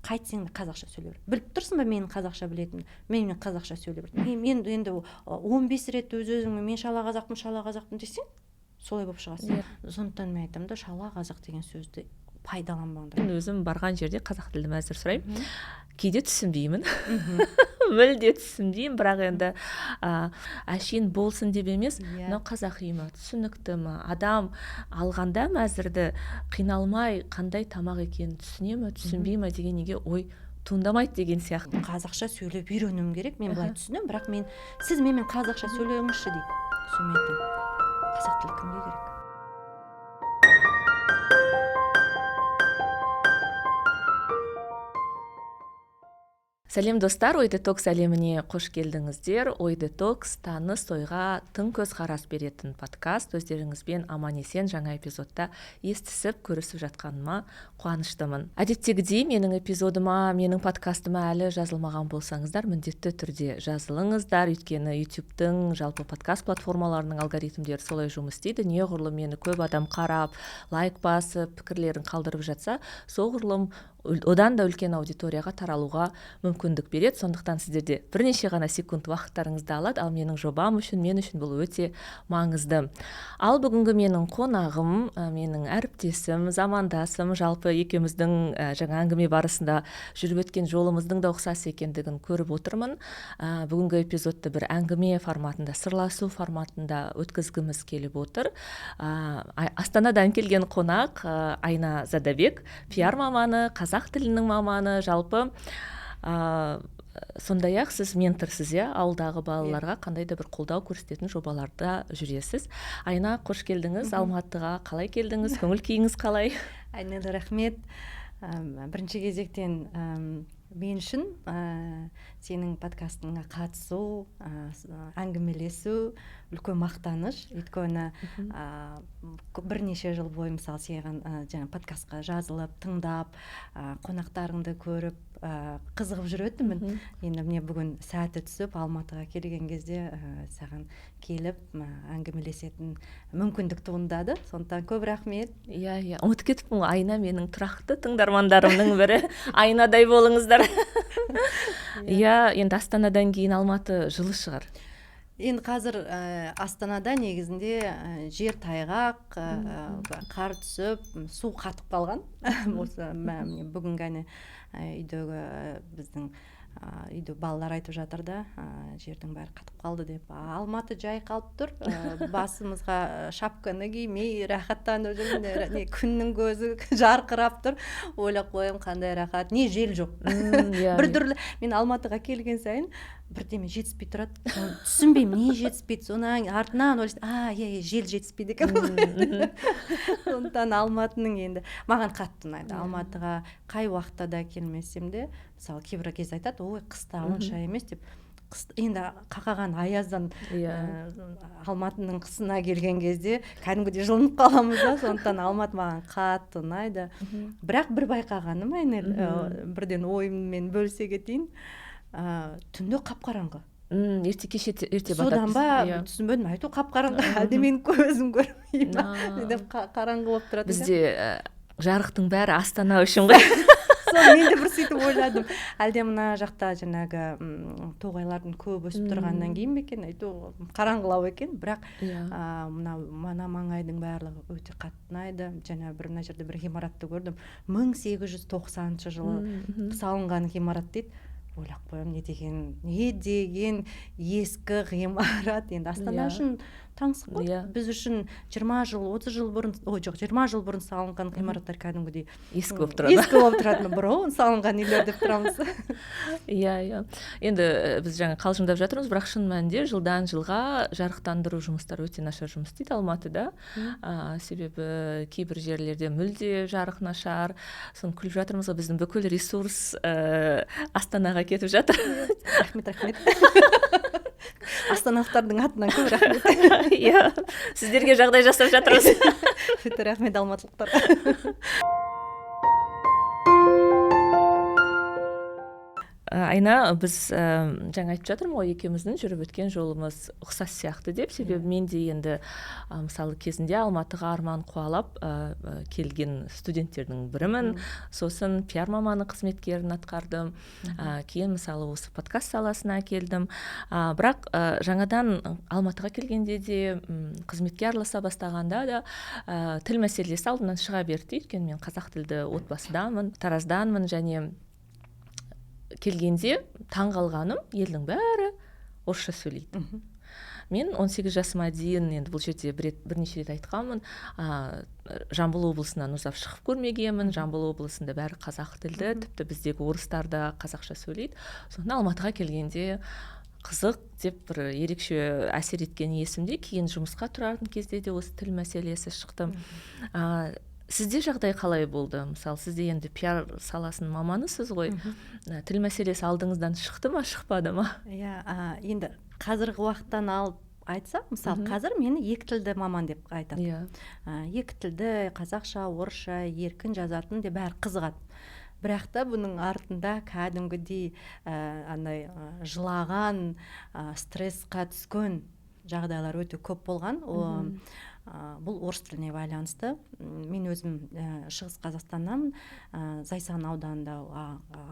қайтсең де қазақша сөйлей бер. Біліп тұрсың ба менің қазақша білетінімді? Мен қазақша сөйлей бер. Мен енді 15 рет өз-өзіңе мен шала қазақпын десең, солай болып шығасың. Сондықтан мен айтамын да, шала қазақ деген сөзді пайдаланбаңдар. Мен өзім барған жерде қазақ тілді мәзір сұраймын. Кейде түсінбеймін. Мүлде түсінбеймін, бірақ енді әшейін болсын деп емес, мынау қазақи ма, түсінікті ма, адам алғанда мәзірді қиналмай қандай тамақ екенін түсіне ме, түсінбей ме деген неге ой туындамайды деген сияқты. Қазақша сөйлеп үйренуім керек, мен былай түсінемін, бірақ сіз менімен қазақша сөйлеңізші дейді. Сонымен қазақ тілі кімге керек? Сәлем достар, Ой детокс әлеміне қош келдіңіздер. Ой детокс таныс ойға тың көзқарас беретін подкаст. Өздеріңізбен аман-есен жаңа эпизодта естісіп, көрісіп жатқаныма қуаныштымын. Әдеттегідей менің эпизодыма, менің подкастыма әлі жазылмаған болсаңыздар, міндетті түрде жазылыңыздар. Өйткені YouTube-тың жалпы подкаст платформаларының алгоритмдері солай жұмыс істейді. Неғұрлым мені көп адам қарап, лайк басып, пікірлерін қалдырып жатса, соғұрлым одан да үлкен аудиторияға таралуға мүмкіндік береді. Сондықтан сіздерде бірнеше ғана секунд уақыттарыңызды алады, ал менің жобам үшін, мен үшін бұл өте маңызды. Ал бүгінгі менің қонағым, менің әріптесім, замандасым, жалпы екеуміздің жаңа әңгіме барысында жүріп өткен жолымыздың да ұқсас екендігін көріп отырмын. Бүгінгі эпизодты бір әңгіме форматында, сырласу форматында өткізгіміз келіп отыр. Астанадан келген қонақ Айна Задабек, пиар маманы, қазақ тілінің маманы, жалпы сондай-ақ сіз менторсыз, ауылдағы балаларға қандай да бір қолдау көрсететін жобаларда жүресіз. Айна, қош келдіңіз. Алматыға қалай келдіңіз? Көңіл күйіңіз қалай? Айна, рахмет. Бірінші кезектен мен үшін сенің подкастыңа қатысу, әңгімелесу үлкен мақтаныш. Өйткені бірнеше жыл бойы мысалы саған жаңа подкастқа жазылып, тыңдап, қонақтарыңды көріп, қызығып жүретінмін. Енді міне бүгін сәті түсіп Алматыға келген кезде саған келіп әңгімелесетін мүмкіндік туындады. Сондықтан көп рахмет. Ұмытып кетіппін, Айна менің тұрақты тыңдармандарымның бірі. Айнадай болыңыздар. Енді Астанадан кейін Алматы жылы шығар. Енді қазір Астанада негізінде жер тайғақ, қар түсіп, су қатып қалған. Бүгін ғана үйдегі біздің үйде балалар айтып жатыр да, жердің бәрі қатып қалды деп. Алматы жай қалып тұр, басымызға шапканы кимей рахаттанып жүрмін. Күннің көзі жарқырап тұр. Ойлап қоям, қандай рахат. Не жел жоқ. Біртүрлі мен Алматыға келген сайын бірдеме жетіспей тұрады. Түсінбеймін, не жетіспейді. Соның артынан ойлайсың, жел жетіспейді екен. Сондықтан Алматының енді маған қатты ұнайды. Алматыға қай уақытта да келмесем де, мысалы кейбір кез айтады, ой, қыста онша емес деп. Енді қақаған аяздан Алматының қысына келген кезде кәдімгідей жылынып қаламыз да. Сондықтан Алматы маған қатты ұнайды. Бірақ бір байқағаным, бірден ойыммен бөлісе кетейін. Түнде қап-қараңғы. Ерте кеше ерте батады. Содан ба түсінбедім, айту қап-қараңғы, әлде менің көзім көрмей ма деп қараңғы болып тұрады. Бізде жарықтың бәрі Астана үшін ғой. Мен де бір сөйтіп ойладым, әлде мына жақта жаңағы тоғайлардың көп өсіп тұрғаннан кейін бе екен, айту қараңғылау екен, бірақ мына маңайдың барлығы өте қатты ұнайды. Жаңа мына жерде бір ғимаратты көрдім, 1890 жылы салынған ғимарат дейді. Ойлап қоям, не деген ескі ғимарат. Енді Астана үшін таңсық қой. Біз үшін 20 жыл бұрын салынған ғимараттар кәдімгідей ескі болып тұрады. Ескі болып тұрады. Бұрын салынған үйлер деп тұрамыз. Енді біз жаңа қалжыңдап жатырмыз, бірақ шын мәнінде жылдан жылға жарықтандыру жұмыстары өте нашар жұмыс істейді Алматыда. Себебі кейбір жерлерде мүлде жарық нашар. Соны күліп жатырмыз, біздің бүкіл ресурс Астанаға кетіп жатыр. Рахмет. Астаналықтардың атынан көп рахмет. Сіздерге жағдай жасап жатырмыз. Өте рахмет алматылықтар. Айна, біз жаңа айтып жатырмын ғой, екеуміздің жүріп өткен жолымыз ұқсас сияқты деп, себебі мен де енді мысалы кезінде Алматыға арман қуалап келген студенттердің бірімін. Сосын пиар маманы қызметкерін атқардым. Кейін мысалы осы подкаст саласына келдім. Бірақ жаңадан Алматыға келгенде де қызметке араласа бастағанда да тіл мәселесі алдымнан шыға берді. Өйткені мен қазақ тілді отбасыданмын, Таразданмын, және келгенде таң қалғаным, елдің бәрі орысша сөйлейді. Мен 18 жасыма дейін, енді бұл жерде бірнеше рет айтқанмын, Жамбыл облысынан ұзап шығып көрмегенмін. Жамбыл облысында бәрі қазақ тілді, тіпті біздегі орыстар да қазақша сөйлейді. Сонда Алматыға келгенде қызық деп бір ерекше әсер еткен есімде. Кейін жұмысқа тұратын кезде де осы тіл мәселесі шықты. Сізде жағдай қалай болды? Мысалы, сізде енді пиар саласының маманысыз ғой. Тіл мәселесі алдыңыздан шықты ма, шықпады ма? Иә, енді қазіргі уақыттан алып айтсақ, мысалы, қазір мені екі тілді маман деп айтады. Екі тілді, қазақша, орысша, еркін жазатын деп бәрі қызығады. Бірақ та бұның артында кәдімгідей жылаған, стрессқа түскен жағдайлар өте көп болған. Бұл орыс тіліне байланысты. Мен өзім Шығыс Қазақстаннан, Зайсан ауданында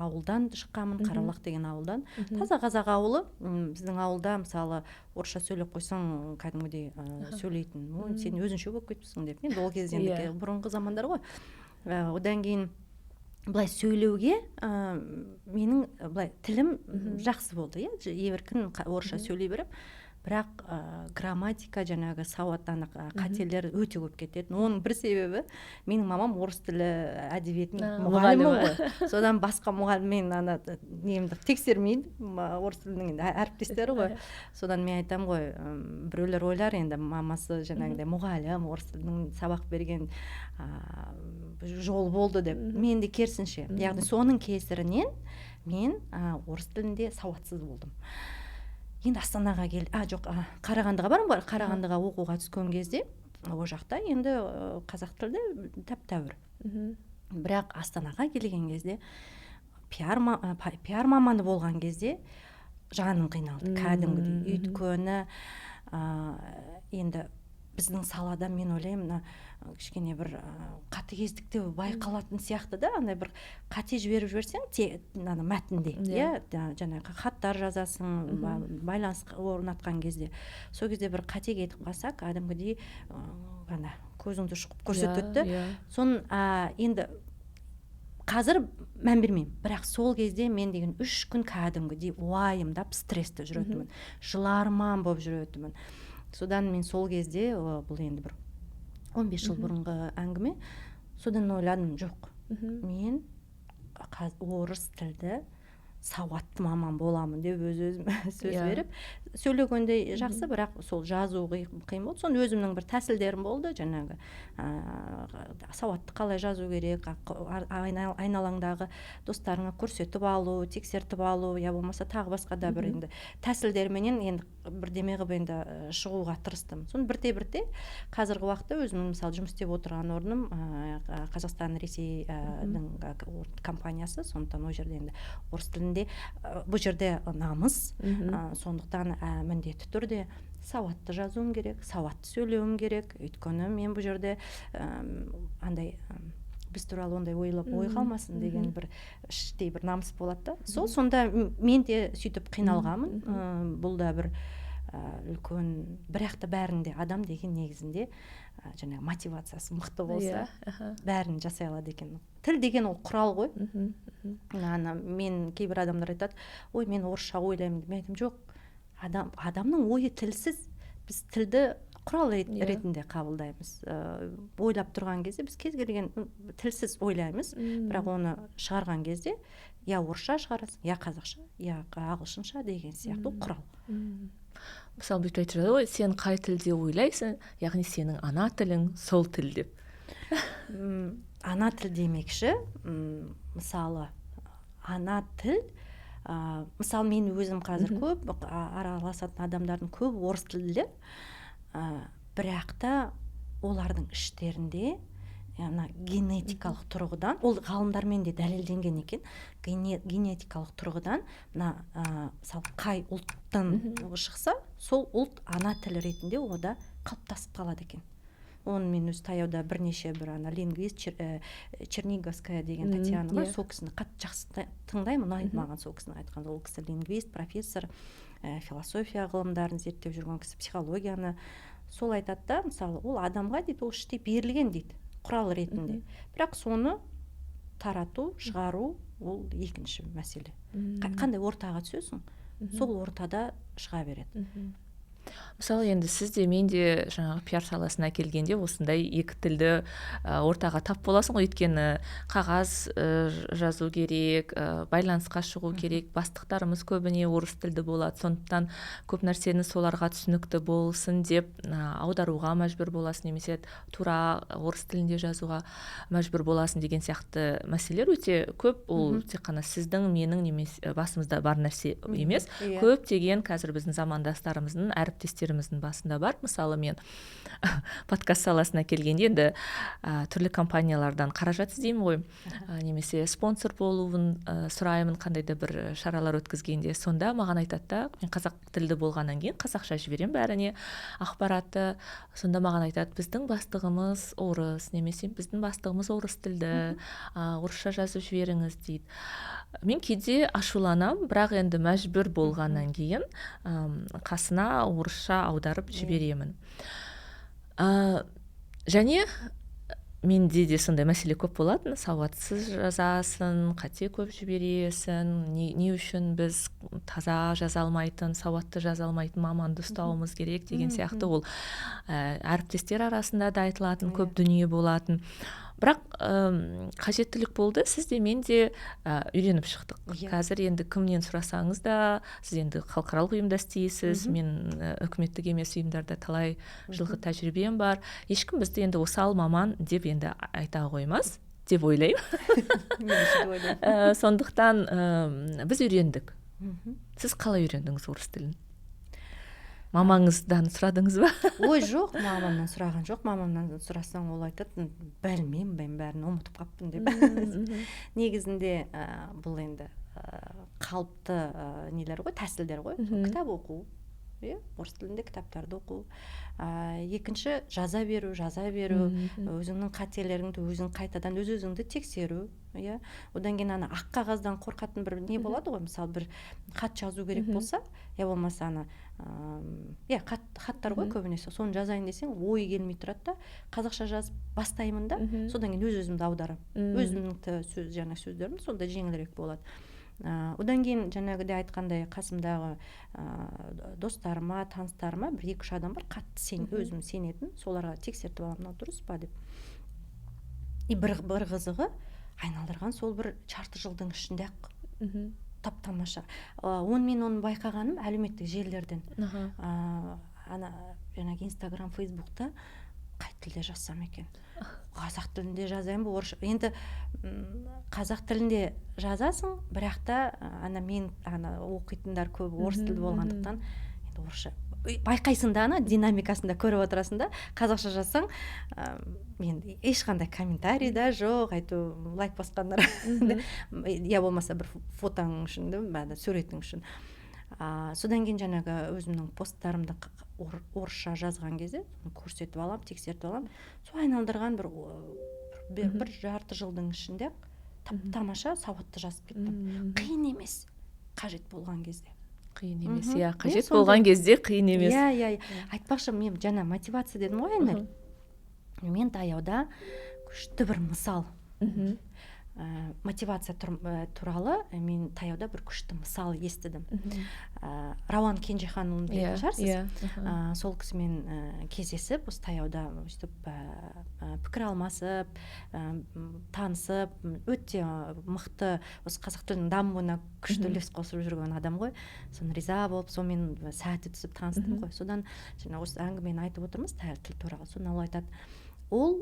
ауылдан шыққанмын, Қарабұлақ деген ауылдан. Таза қазақ ауылы. Біздің ауылда мысалы орысша сөйлеп қойсаң, кәдімгідей сөйлейтін. Сен өзінше болып кетіпсің деп. Енді ол кезде бұрынғы замандар ғой. Одан кейін былай сөйлеуге менің былай тілім жақсы болды, еркін орысша сөйлей беріп. Бірақ грамматика, жаңағы сауаттан қателер өте көп кететін. Оның бір себебі, менің мамам орыс тілі әдебиетінің мұғалімі ғой. Содан басқа мұғаліммен немді тексермейді, орыс тілінің әріптестері ғой. Содан мен айтам ғой, біреулер ойлар енді мамасы жаңағыдай мұғалім, орыс тілінің сабақ берген жол болды деп. Мен де керісінше. Яғни соның кесірінен мен орыс тілінде сауатсыз болдым. Енді Астанаға Қарағандыға барым бар. Қарағандыға оқуға түскен кезде, ол жақта енді қазақ тілді тәп-тәуір. Бірақ Астанаға келген кезде, пиар маманы болған кезде жаным қиналды. Кәдімгідей. Өйткені енді біздің салада мен ойлаймын, кішкене бір қатыгездікте байқалатын сияқты да, андай бір қате жіберіп жіберсең, мәтінде, жаңағы хаттар жазасың, байланыс орнатқан кезде. Сол кезде бір қате кетіп қалса, кәдімгідей көзіңді шұқып көрсетеді. Соны енді қазір мән бермеймін, бірақ сол кезде мен деген 3 күн кәдімгідей уайымдап стрессте жүретінмін, жыларман болып жүретінмін. Содан мен сол кезде, бұл енді бір 15 жыл бұрынғы әңгіме, содан ойладым, жоқ, мен орыс тілді сауатты маман боламын деп өзім сөз беріп, сөйлегенде жақсы, бірақ сол жазу қиын болды. Соны өзімнің бір тәсілдерім болды, жаңағы сауатты қалай жазу керек, айналаңдағы достарыңа көрсетіп алу, тексертіп алу, я болмаса тағы басқа да бір енді тәсілдерменен енді бірдеме қылып енді шығуға тырыстым. Соны бірте-бірте қазіргі уақытта өзімнің мысалы жұмыс істеп отырған орным Қазақстан Ресейдің компаниясы, сондықтан ол жерде енді орыс тілінде, бұл жерде намыс, сондықтан міндетті түрде сауатты жазуым керек, сауатты сөйлеуім керек. Өйткені мен бұл жерде біз туралы ондай ойлап ой қалмасын деген бір іштей бір намыс болады да. Сонда мен де сөйтіп қиналғанмын. Бұл да бір үлкен, бірақ та бәрінде адам деген негізінде жаңағы мотивациясы мықты болса, бәрін жасай алады екен. Тіл деген ол құрал ғой. Мен кейбір адамдар айтады, ой, мен орысша ойлаймын. Мен айтам, жоқ, адамның ойы тілсіз. Біз тілді құрал ретінде қабылдаймыз. Ойлап тұрған кезде біз кез келген тілсіз ойлаймыз, бірақ оны шығарған кезде я орысша шығарасың, я қазақша, я ағылшынша деген сияқты құрал. Мысалы, бүйтіп айтып жатыр ғой, сен қай тілде ойлайсың, яғни сенің ана тілің сол тіл деп. Ана тіл демекші, мысалы, ана тіл, мысалы, мен өзім қазір көп араласатын адамдардың көп орыс тілді, бірақ та олардың іштерінде ана генетикалық тұрғыдан, ол ғалымдармен де дәлелденген екен, генетикалық тұрғыдан мына мысалы қай ұлттан шықса, сол ұлт ана тілі ретінде ода қалыптасып қалады екен. Оны мен өз таяуда бірнеше ана лингвист Черниговская деген Татьяна бар, сол кісіні қатты жақсы тыңдаймын, ұнайды маған сол кісінің айтқан. Ол кісі лингвист, профессор, философия ғылымдарын зерттеп жүрген кісі, психологияны. Сол айтады да, мысалы, ол адамға дейді, ол іштей берілген дейді, құрал ретінде. Бірақ соны тарату, шығару, ол екінші мәселе. Қандай ортаға түсесің, сол ортада шыға береді. Мысалы, енді сіз де мен де жаңағы пиар саласына келгенде осындай екі тілді ортаға тап боласың ғой, өйткені қағаз жазу керек, байланысқа шығу керек, бастықтарымыз көбіне орыс тілді болады, сондықтан көп нәрсені соларға түсінікті болсын деп аударуға мәжбүр боласың, немесе тура орыс тілінде жазуға мәжбүр боласың деген сияқты мәселелер өте көп. Ол тек қана сіздің, менің немесе басымызда бар нәрсе емес, көптеген қазір біздің замандастарымыздың, әріптестеріміздің басында бар. Мысалы, мен подкаст саласына келгенде енді түрлі компаниялардан қаражат іздеймін ғой, немесе спонсор болуын сұраймын, қандай да бір шаралар өткізгенде. Сонда маған айтады да, мен қазақ тілді болғаннан кейін қазақша жіберем бәріне ақпаратты. Сонда маған айтады, біздің бастығымыз орыс, немесе біздің бастығымыз орыс тілді, орысша жазып жіберіңіз дейді. Мен кейде ашуланам, бірақ енді мәжбүр болғаннан кейін қасына орысша аударып жіберемін. Және менде де сондай мәселе көп болатын, сауатсыз жазасын, қате көп жібересің, не үшін біз таза жаза алмайтын, сауатты жаза алмайтын маманды ұстауымыз керек деген сияқты. Ол әріптестер арасында да айтылатын көп дүние болатын. Бірақ қажеттілік болды, сіз де мен де үйреніп шықтық. Қазір енді кімнен сұрасаңыз да, сіз енді халықаралық ұйымда істейсіз, мен үкіметтік емес ұйымдарда талай жылғы тәжірибем бар. Ешкім бізді енді осал маман деп енді айта қоймас деп ойлаймын. Сондықтан біз үйрендік. Сіз қалай үйрендіңіз орыс тілін? Мамаңыздан сұрадыңыз ба? Ой, жоқ, мамамнан сұраған жоқ. Мамамнан сұрасаң, ол айтады, білмеймін, бәрін ұмытып қаптым деп. Негізінде бұл енді қалыпты нелер ғой, тәсілдер ғой. Кітап оқу, орыс тілінде кітаптарды оқу. Екінші, жаза беру, өзіңнің қателеріңді өзің қайтадан өзіңді тексеру. Одан кейін ақ қағаздан қорқатын бір не болады ғой, мысалы бір хат жазу керек болса, болмаса хаттар ғой көбінесе, соны жазайын десең, ой келмей тұрады да, қазақша жазып бастаймын да, содан кейін өзімді аударам. Өзімнің сөздерім сонда жеңілірек болады. Одан кейін жаңағыдай айтқандай қасымдағы достарыма, таныстарыма бір 2-3 адам бар, қатты өзім сенетін, соларға тексертіп аламын, мынау дұрыс па деп. Бір қызығы айналдырған сол бір жарты жылдың ішінде ақ тап-тамаша. Мен оны байқағаным әлеуметтік желілерден. Жаңағы Инстаграм, Фейсбукта қай тілде жазсам екен? Қазақ тілінде жазайын ба, орысша? Енді қазақ тілінде жазасың, бірақ та мен оқитындар көп орыс тілді болғандықтан енді орысша байқайсың да, динамикасында көріп отырасың да. Қазақша жазсаң, енді ешқандай комментарий да жоқ, лайк басқандар я болмаса бір фотоң үшін, суретің үшін. Содан кейін жаңағы өзімнің посттарымды орысша жазған кезде көрсетіп алам, тексертіп алам. Сол айналдырған бір жарты жылдың ішінде тамаша сауатты жазып кеттім. Қиын емес, қажет болған кезде. Қиын емес, қажет болған кезде қиын емес. Айтпақшы, мен жаңа мотивация дедім ғой, Айнель. Мен таяуда күшті бір мысал, мотивация туралы мен таяуда бір күшті мысал естідім. Рауан Кенжеханұлын білетін шығарсыз. Сол кісімен кездесіп, осы таяуда пікір алмасып, танысып, өте мықты осы қазақ тілінің дамуына күшті үлес қосып жүрген адам ғой. Соны риза болып, сонымен сәті түсіп таныстым ғой. Содан осы әңгімені айтып отырмыз тіл туралы. Соны ол айтады, ол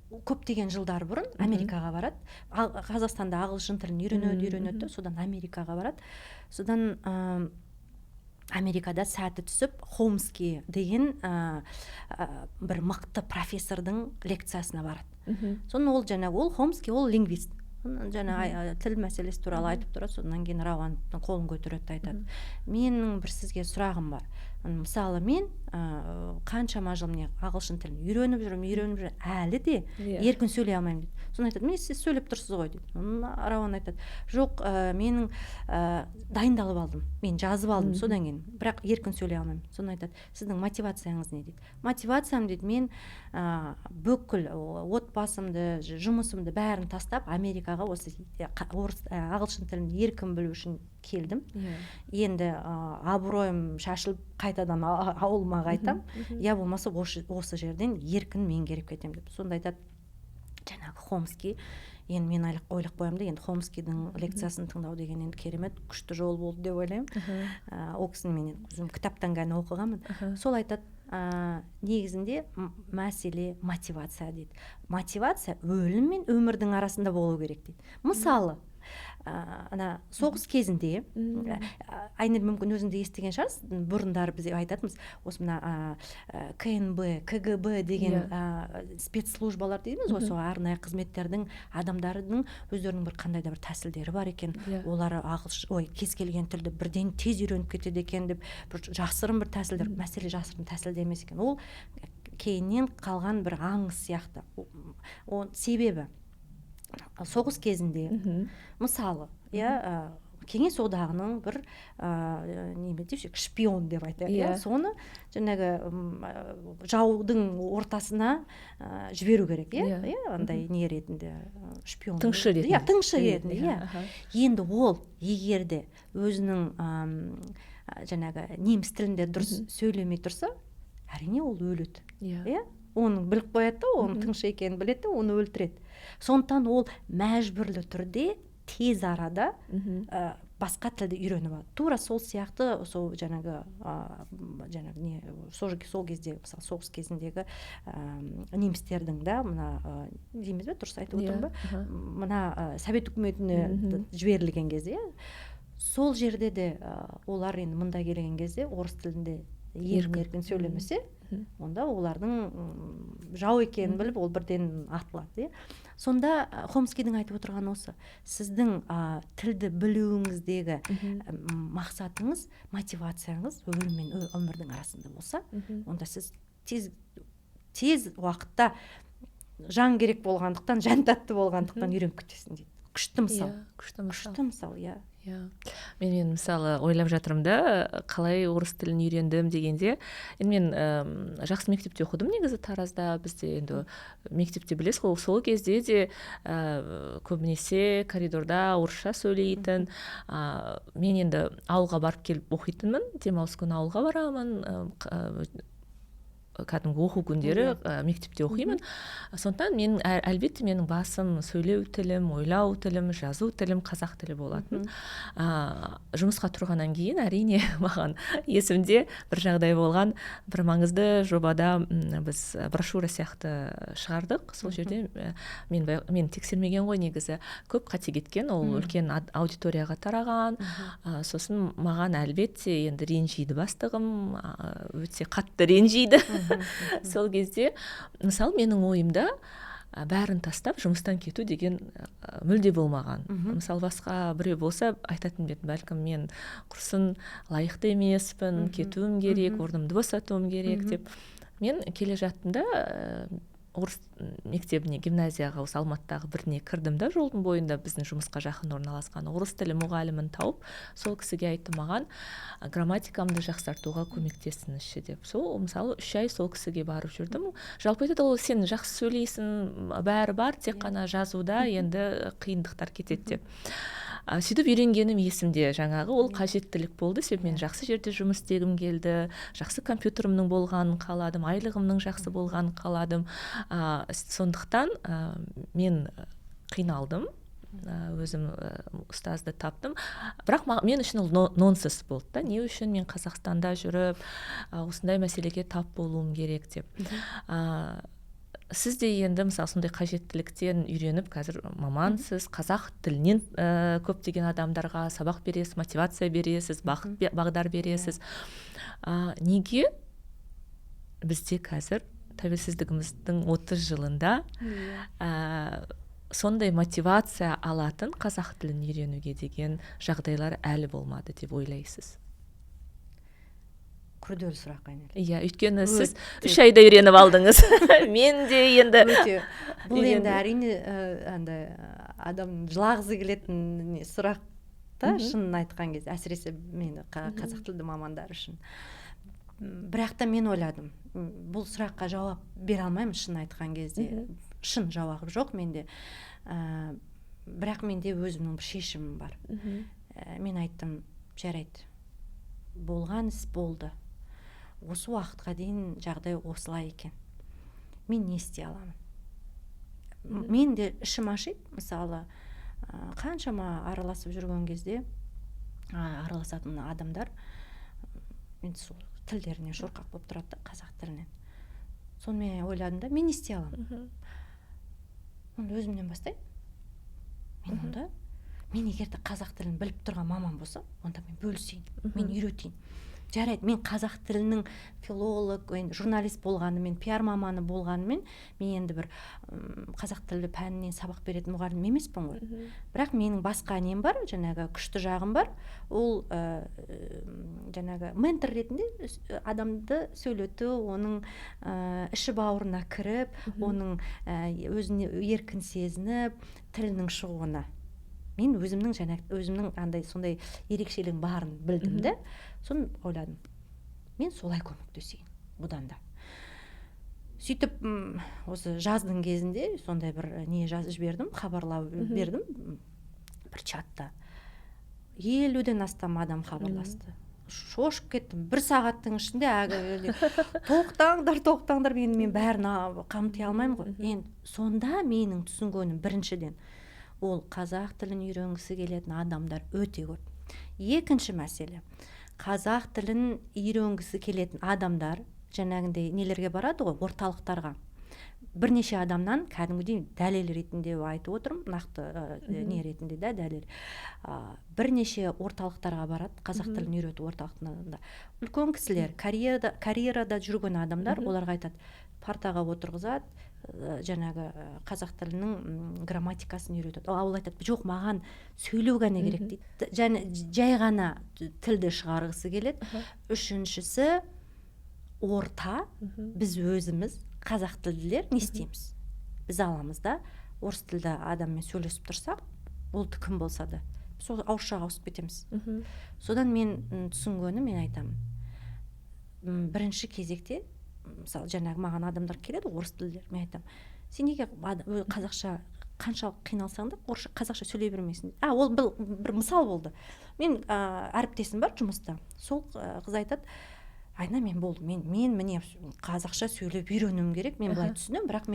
көптеген жылдар бұрын Америкаға барады. Қазақстанда ағылшын тілін үйренеді, содан Америкаға барады. Содан Америкада сәті түсіп Хомский деген бір мықты профессордың лекциясына барады. Соны ол ол Хомский, ол лингвист. Тіл мәселесі туралы айтып тұрады. Содан кейін Рауандың қолын көтереді, айтады: менің бір сізге сұрағым бар. Мысалы, мен қаншама жыл ағылшын тілін үйреніп жүрмін, әлі де еркін сөйлей алмаймын дейді. Соны айтады: мен сіз сөйлеп тұрсыз ғой дейді. Рауан айтады: жоқ, менің дайындалып алдым, мен жазып алдым, содан кейін, бірақ еркін сөйлей алмаймын. Соны айтады: сіздің мотивацияңыз не дейді? Мотивациям дейді, мен бүкіл отбасымды, жұмысымды бәрін тастап Америкаға осы ағылшын тілін еркін білу үшін келдім. Енді абыройым шашылып қайтадан ауылыма қайтам, я болмаса осы жерден еркін меңгеріп кетем деп. Сонда айтады жаңағы Хомский. Енді мен ойлап қоямын да, енді Хомскийдің лекциясын тыңдау деген енді керемет күшті жол болды деп ойлаймын. Ол кісіні мен өзім кітаптан ғана оқығанмын. Сол айтады, негізінде мәселе мотивация дейді. Мотивация өлім мен өмірдің арасында болу керек дейді. Мысалы, ана соғыс кезінде, Айнель, мүмкін өзіңде естіген шығарсыз, бұрындары біз айтатымыз, осы мына КНБ, КГБ деген спецслужбалар дейміз, осы арнайы қызметтердің адамдарының өздерінің бір қандай да бір тәсілдері бар екен. Олар кез келген тілді бірден тез үйреніп кетеді екен деп, бір жасырын бір тәсілдер, мәселе жасырын тәсілде емес екен. Ол кейіннен қалған бір аңыз сияқты. Себебі соғыс кезінде, мысалы, Кеңес одағының бір шпион деп айтайық, соны жаңағы жаудың ортасына жіберу керек, андай не ретінде, шпион, тыңшы ретінде. Енді ол егерде өзінің жаңағы неміс тілінде дұрыс сөйлемей тұрса, әрине ол өледі. Оның біліп қояды да, оның тыңшы екенін біледі, оны өлтіреді. Сондықтан ол мәжбүрлі түрде тез арада басқа тілді үйреніп алады. Тура сол сияқты, сол жаңағы сол кезде, мысалы, соғыс кезіндегі немістердің да, мына дейміз бе, дұрыс айтып отырмын ба, мына Совет үкіметіне жіберілген кезде, сол жерде де олар енді мында келген кезде орыс тілінде еркін сөйлемесе, онда олардың жау екенін біліп, ол бірден атылады. Сонда Хомскийдің айтып отырған осы: сіздің тілді білуіңіздегі мақсатыңыз, мотивацияңыз өлім мен өмірдің арасында болса, онда сіз тез уақытта жан керек болғандықтан, жан тәтті болғандықтан үйреніп кетесің дейді. Күшті мысал. Күшті мысал, Мен мысалы ойлап жатырмын да, қалай орыс тілін үйрендім дегенде, мен жақсы мектепте оқыдым негізі Таразда. Бізде енді мектепте білесіз ғой, сол кезде де көбінесе коридорда орысша сөйлейтін. Мен енді ауылға барып келіп оқитынмын, демалыс күні ауылға барамын, кәдімгі оқу күндері мектепте оқимын. Сондықтан мен әлбетте менің басым сөйлеу тілім, ойлау тілім, жазу тілім қазақ тілі болатын. Жұмысқа тұрғаннан кейін әрине маған есімде бір жағдай болған. Бір маңызды жобада біз брошюра сияқты шығардық. Сол жерде мен тексермеген ғой негізі, көп қате кеткен, ол үлкен аудиторияға тараған. Сосын маған әлбетте енді ренжиді бастығым, өте қатты ренжиді. Сол кезде, мысалы, менің ойымда бәрін тастап жұмыстан кету деген мүлде болмаған. Мысалы, басқа біреу болса айтатын бетін, бәлкім мен құрсын лайықты емеспін, кетуім керек, орнымды босатуым керек деп. Мен келе жаттым да, орыс мектебіне, гимназияға, осы Алматыдағы біріне кірдім да, жолдың бойында біздің жұмысқа жақын орналасқан орыс тілі мұғалімін тауып, сол кісіге айтты, маған грамматикамды жақсартуға көмектесіңізші деп. Сол, мысалы, 3 ай сол кісіге барып жүрдім. Жалпы айтады, ол сен жақсы сөйлейсің, бәрі бар, тек қана жазуда енді қиындықтар кетеді деп. Сөйтіп үйренгенім есімде, жаңағы ол қажеттілік болды, себебі мен жақсы жерде жұмыс істегім келді, жақсы компьютерімнің болғанын қаладым, айлығымның жақсы болғанын қаладым. Сондықтан мен қиналдым, өзім ұстазды таптым, бірақ мен үшін ол нонсенс болды да, не үшін мен Қазақстанда жүріп осындай мәселеге тап болуым керек деп. сіз де енді мысалы сондай қажеттіліктен үйреніп қазір мамансыз, қазақ тілінен көптеген адамдарға сабақ бересіз, мотивация бересіз, бағдар бересіз. Неге бізде қазір тәуелсіздігіміздің 30 жылында сондай мотивация алатын қазақ тілін үйренуге деген жағдайлар әлі болмады деп ойлайсыз? Күрделі сұрақ, Айнель. Иә, өйткені сіз 3 айда үйреніп алдыңыз. Мен де енді бұл енді әрине адам жылағысы келетін сұрақ та, шынын айтқан кезде, әсіресе мені қазақ тілді мамандар үшін. Бірақ та мен ойладым, бұл сұраққа жауап бере алмаймын шын айтқан кезде. Шын жауабы жоқ менде. Бірақ менде өзімнің бір шешімім бар. Мен айттым, жарайды. Болған іс болды. Осы уақытқа дейін жағдай осылай екен. Мен не істей аламын? Мен де ішім ашиды, мысалы, қаншама араласып жүрген кезде, араласатын адамдар, мен сол тілдеріне шорқақ болып тұрады да, қазақ тілінен. Соны мен ойладым да, мен не істей аламын? Оны өзімнен бастаймын. Мен онда, мен егер де қазақ тілін біліп тұрған маман болсам, онда мен бөлісейін, мен үйретейін. Жарайды, мен қазақ тілінің филолог, журналист болғанымен, пиар маманы болғанымен, мен енді бір қазақ тілі пәнінен сабақ беретін мұғалім емеспін ғой. Бірақ менің басқа нем бар, жаңағы күшті жағым бар. Ол жаңағы ментор ретінде адамды сөйлету, оның іші бауырына кіріп, оның өзіне еркін сезініп, тілінің шығуына. Мен өзімнің андай сондай ерекшелігім барын білдім де, соны ойладым. Мен солай көмектесейін бұдан да. Сөйтіп, осы жаздың кезінде сондай бір не жазып жібердім, хабарлау бердім бір чатта. 50-ден астам адам хабарласты. Шошып кеттім. 1 сағаттың ішінде тоқтаңдар, мен бәрін қамти алмаймын ғой. Енді сонда менің түсінгенім біріншіден ол қазақ тілін үйренгісі келетін адамдар өте көп. Екінші мәселе, қазақ тілін үйренгісі келетін адамдар жаңағындай нелерге барады ғой, орталықтарға. Бірнеше адамнан кәдімгідей дәлел ретінде айтып отырмын, нақты не ретінде де дәлел. Бірнеше орталықтарға барады, қазақ тілін үйрету орталықтарында. Үлкен кісілер, карьерада жүрген адамдар, оларға айтады, партаға отырғызады, жаңағы қазақ тілінің грамматикасын үйретеді. Ол айтады, жоқ, маған сөйлеу ғана керек дейді. Және жай ғана тілді шығарғысы келеді. Үшіншісі, орта, біз өзіміз қазақ тілділер не істейміз? Біз аламыз да, орыс тілді адаммен сөйлесіп тұрсақ, ол кім болса да, сол ауызшаға ауысып кетеміз. Содан мен түсінгенім, мен айтамын, бірінші кезекте, мысалы, жаңағы маған адамдар келеді, орыс тілділер, мен айтамын, сен неге қазақша қаншалық қиналсаң да, қазақша сөйлей бермейсің? Ол бір мысал болды. Мен әріптесім бар жұмыста, сол қыз айтады, Айна, мен болды, мен міне қазақша сөйлеп үйренуім керек, мен былай түсінемін, бірақ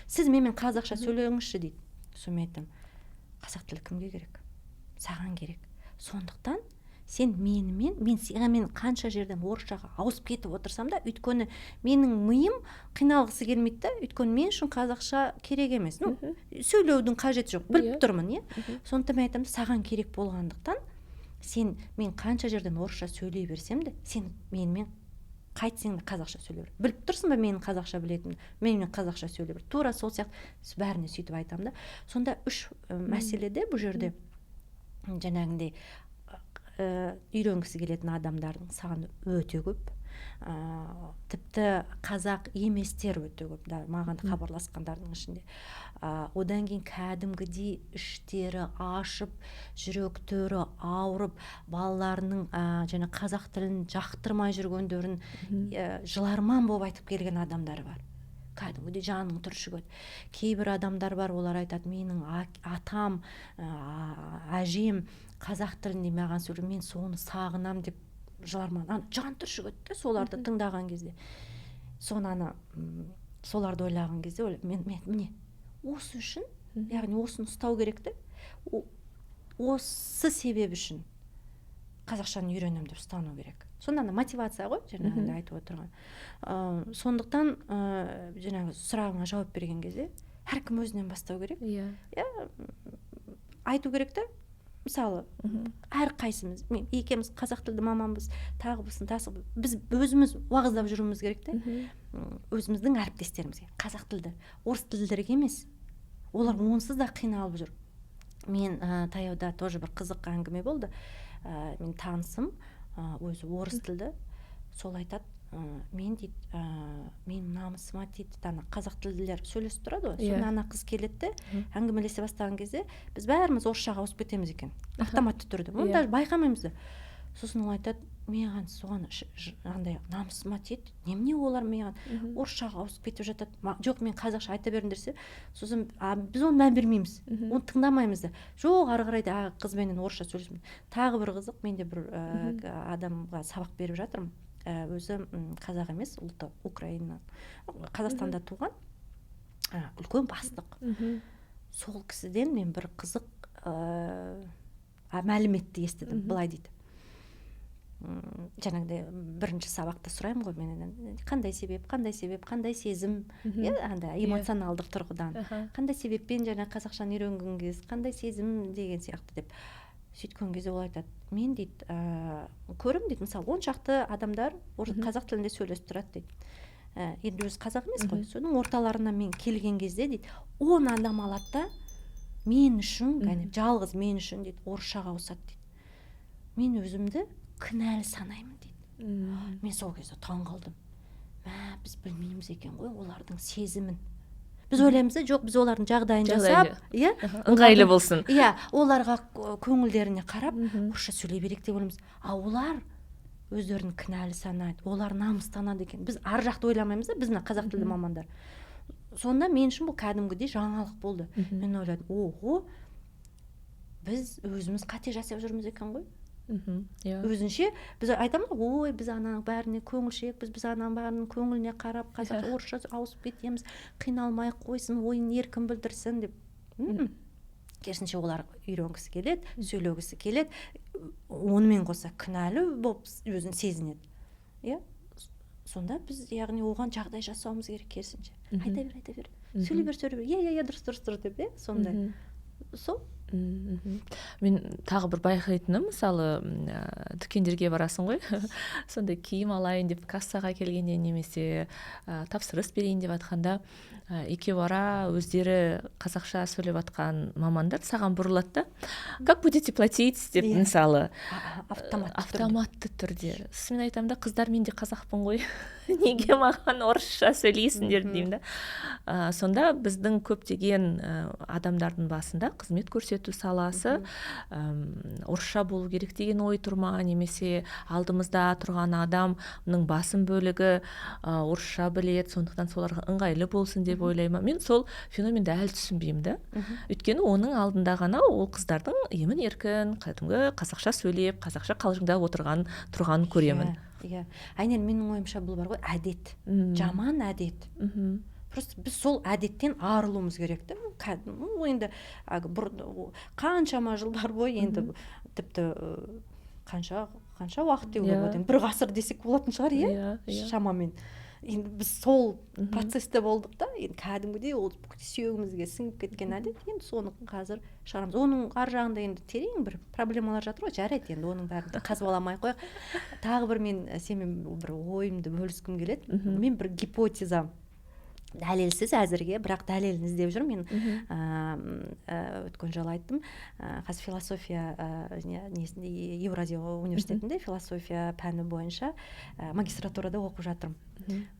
сіз менімен қазақша сөйлеңізші дейді. Соны мен айтамын, қазақ тілі кімге керек? Саған керек. Сондықтан сен мен қанша жерден орысшаға ауысып кетіп отырсам да, өйткені менің миым қиналғысы келмейді да, өйткені мен үшін қазақша керек емес. Сөйлеудің қажеті жоқ, біліп тұрмын, сондықтан мен айтамын, саған керек болғандықтан, мен қанша жерден орысша сөйлей берсем де, сен менімен қайтсең қазақша сөйлей бер. Біліп тұрсың ба менің қазақша білетінімді? Менімен қазақша сөйлей бер. Тура сол сияқты бәріне сөйтіп айтамын да. Сонда 3 мәселеде бұл жерде жаңағындай үйренгісі келетін адамдардың саны өте көп. Тіпті қазақ еместер өте көп, маған хабарласқандардың ішінде. Одан кейін кәдімгідей іштері ашып, жүректері ауырып, балаларының және қазақ тілін жақтырмай жүргендерін жыларман болып айтып келген адамдар бар. Кәдімгідей жаның түршігеді. Кейбір адамдар бар, олар айтады, менің атам, әжем қазақ тілінде маған сөйлеп, мен соны сағынам деп жыларман, жан түршігеді соларды тыңдаған кезде. Соларды ойлаған кезде, міне, осы үшін, яғни осыны ұстау керек те, осы себеп үшін қазақшаны үйренем деп ұстану керек. сонда мотивация ғой жаңағыдай айтып отырған. Сондықтан жаңағы сұрағыңа жауап берген кезде әркім өзінен бастау керек. Иә. Айту керек та, мысалы, әрқайсымыз, мен екеуміз қазақ тілді маманбыз, тағы біз өзіміз уағыздап жүруіміз керек та, өзіміздің әріптестерімізге, қазақ тілді, орыс тілділерге емес. Олар онсыз да қиналып жүр. Мен таяуда тоже бір қызық әңгіме болды. Мен танысым, өзі орыс тілді, сол айтады, мен дейді, мен намысыма дейді, қазақ тілділер сөйлесіп тұрады ғой, сонда ана қыз келеді, әңгімелесе бастаған кезде біз бәріміз орысшаға ауысып кетеміз екен, автоматты түрде, оны даже байқамаймыз да. Сосын ол айтады, маған соған андай намысыма тиеді, немене олар маған орысшаға ауысып кетіп жатады, жоқ мен қазақша айта беріңдер десе, сосын біз оны мән бермейміз, оны тыңдамаймыз да. Жоқ, ары қарай да қызбенен орысша сөйлесемін. Тағы бір қызық, мен де бір адамға сабақ беріп жатырмын. Өзі қазақ емес, ұлты Украина, Қазақстанда туған, үлкен бастық. Сол кісіден мен бір қызық мәліметті естідім, былай дейді. Жаңағыдай бірінші сабақта сұраймын ғой менен, қандай себеп, қандай сезім, эмоционалдық тұрғыдан, қандай себеппен жаңа қазақшаны үйренгіңіз, қандай сезім деген сияқты деп. Сөйткен кезде ол айтады, мен дейді, көрім дейді, мысалы, 10 шақты адамдар қазақ тілінде сөйлесіп тұрады дейді. Енді өзі қазақ емес қой, соның орталарына мен келген кезде дейді, 10 адам алады да, мен үшін, жалғыз мен үшін дейді, орысшаға ауысады дейді. Мен өзімді кінәлі санаймын дейді. Мен сол кезде таң қалдым. Біз білмейміз екен ғой олардың сезімін. Біз ойлаймыз, жоқ, біз олардың жағдайын жасап, ыңғайлы болсын. Оларға көңілдеріне қарап, орысша сөйлей берейік деп ойлаймыз. Олар өздерін кінәлі санайды, олар намыстанады екен. Біз ар жақты ойламаймыз да, біз мына қазақ тілді мамандар. Сонда мен үшін бұл кәдімгідей жаңалық болды. Мен ойладым, ого, біз өзіміз қате жасап жүрміз екен ғой. Өзінше біз айтамыз, ой, біз ананың бәріне көңілшек, біз ананың бәрінің көңіліне қарап, қазақ орысша ауысып кетеміз, қиналмай қойсын, ойын еркін білдірсін деп. Керісінше олар үйренгісі келеді, сөйлегісі келеді, онымен қоса кінәлі болып өзін сезінеді. Сонда біз яғни оған жағдай жасауымыз керек, керісінше. Айта бер, сөйлей бер, дұрыс деп, сондай. Сол. Мен тағы бір байқайтыным, мысалы, дүкендерге барасың ғой, сонда киім алайын деп кассаға келгенде немесе тапсырыс берейін деп атқанда, екеуара өздері қазақша сөйлеп атқан мамандар саған бұрылады да, как будете платить деп, мысалы, автоматты түрде. Мен айтамын да, қыздар, мен де қазақпын ғой, неге маған орысша сөйлейсіңдер деймін да. Сонда біздің көптеген адамдардың басында қызмет көрсету саласы орысша болу керек деген ой тұрма, немесе алдымызда тұрған адамның басым бөлігі орысша біледі, сондықтан соларға ыңғайлы болсын деп ойлаймын. Мен сол феноменді әлі түсінбеймін да. Өйткені оның алдында ғана ол қыздардың емін еркін, кәдімгі қазақша сөйлеп, қазақша қалжыңдап тұрғанын көремін. Айнель, менің ойымша бұл бар ғой, әдет, жаман әдет. Просто біз сол әдеттен арылуымыз керек та. Енді қаншама жылдар бойы, енді тіпті қанша уақыт деуге болады, бір ғасыр десек болатын шығар, шамамен. Енді біз сол процесте болдық та, енді кәдімгідей ол сүйегімізге сіңіп кеткен әдет, енді соны қазір шығарамыз. Оның ар жағында енді терең бір проблемалар жатыр ғой, жарайды, енді оның бәрін қазбаламай қояйық. Тағы бір мен сенімен бір ойымды бөліскім келеді. Мен бір гипотеза, дәлелсіз әзірге, бірақ дәлелін іздеп жүрмін. Мен өткен жолы айттым, қазір философия несінде, Евразия университетінде философия пәні бойынша магистратурада оқып жатырмын.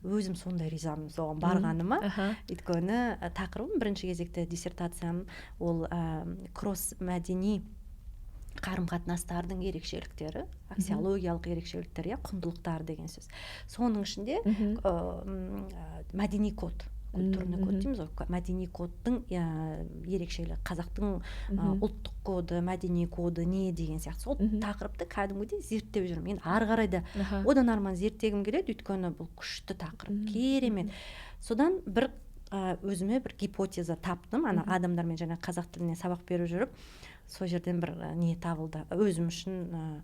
Өзім сондай ризамын соған барғаныма. Өйткені тақырыбым бірінші кезекте диссертациям ол кросс мәдени қарым-қатынастардың ерекшеліктері, аксиологиялық ерекшеліктер, құндылықтар деген сөз. Соның ішінде мәдени код, культурный код дейміз ғой, мәдени кодтың ерекшелігі, қазақтың ұлттық коды, мәдени коды не деген сияқты. Сол тақырыпты кәдімгідей зерттеп жүрмін. Мен ары қарай да одан арман зерттегім келеді, өйткені бұл күшті тақырып, керемет. Содан бір өзіме бір гипотеза таптым, ана адамдармен жаңа қазақ тіліне сабақ беріп жүріп, сол жерден бір не табылды. Өзім үшін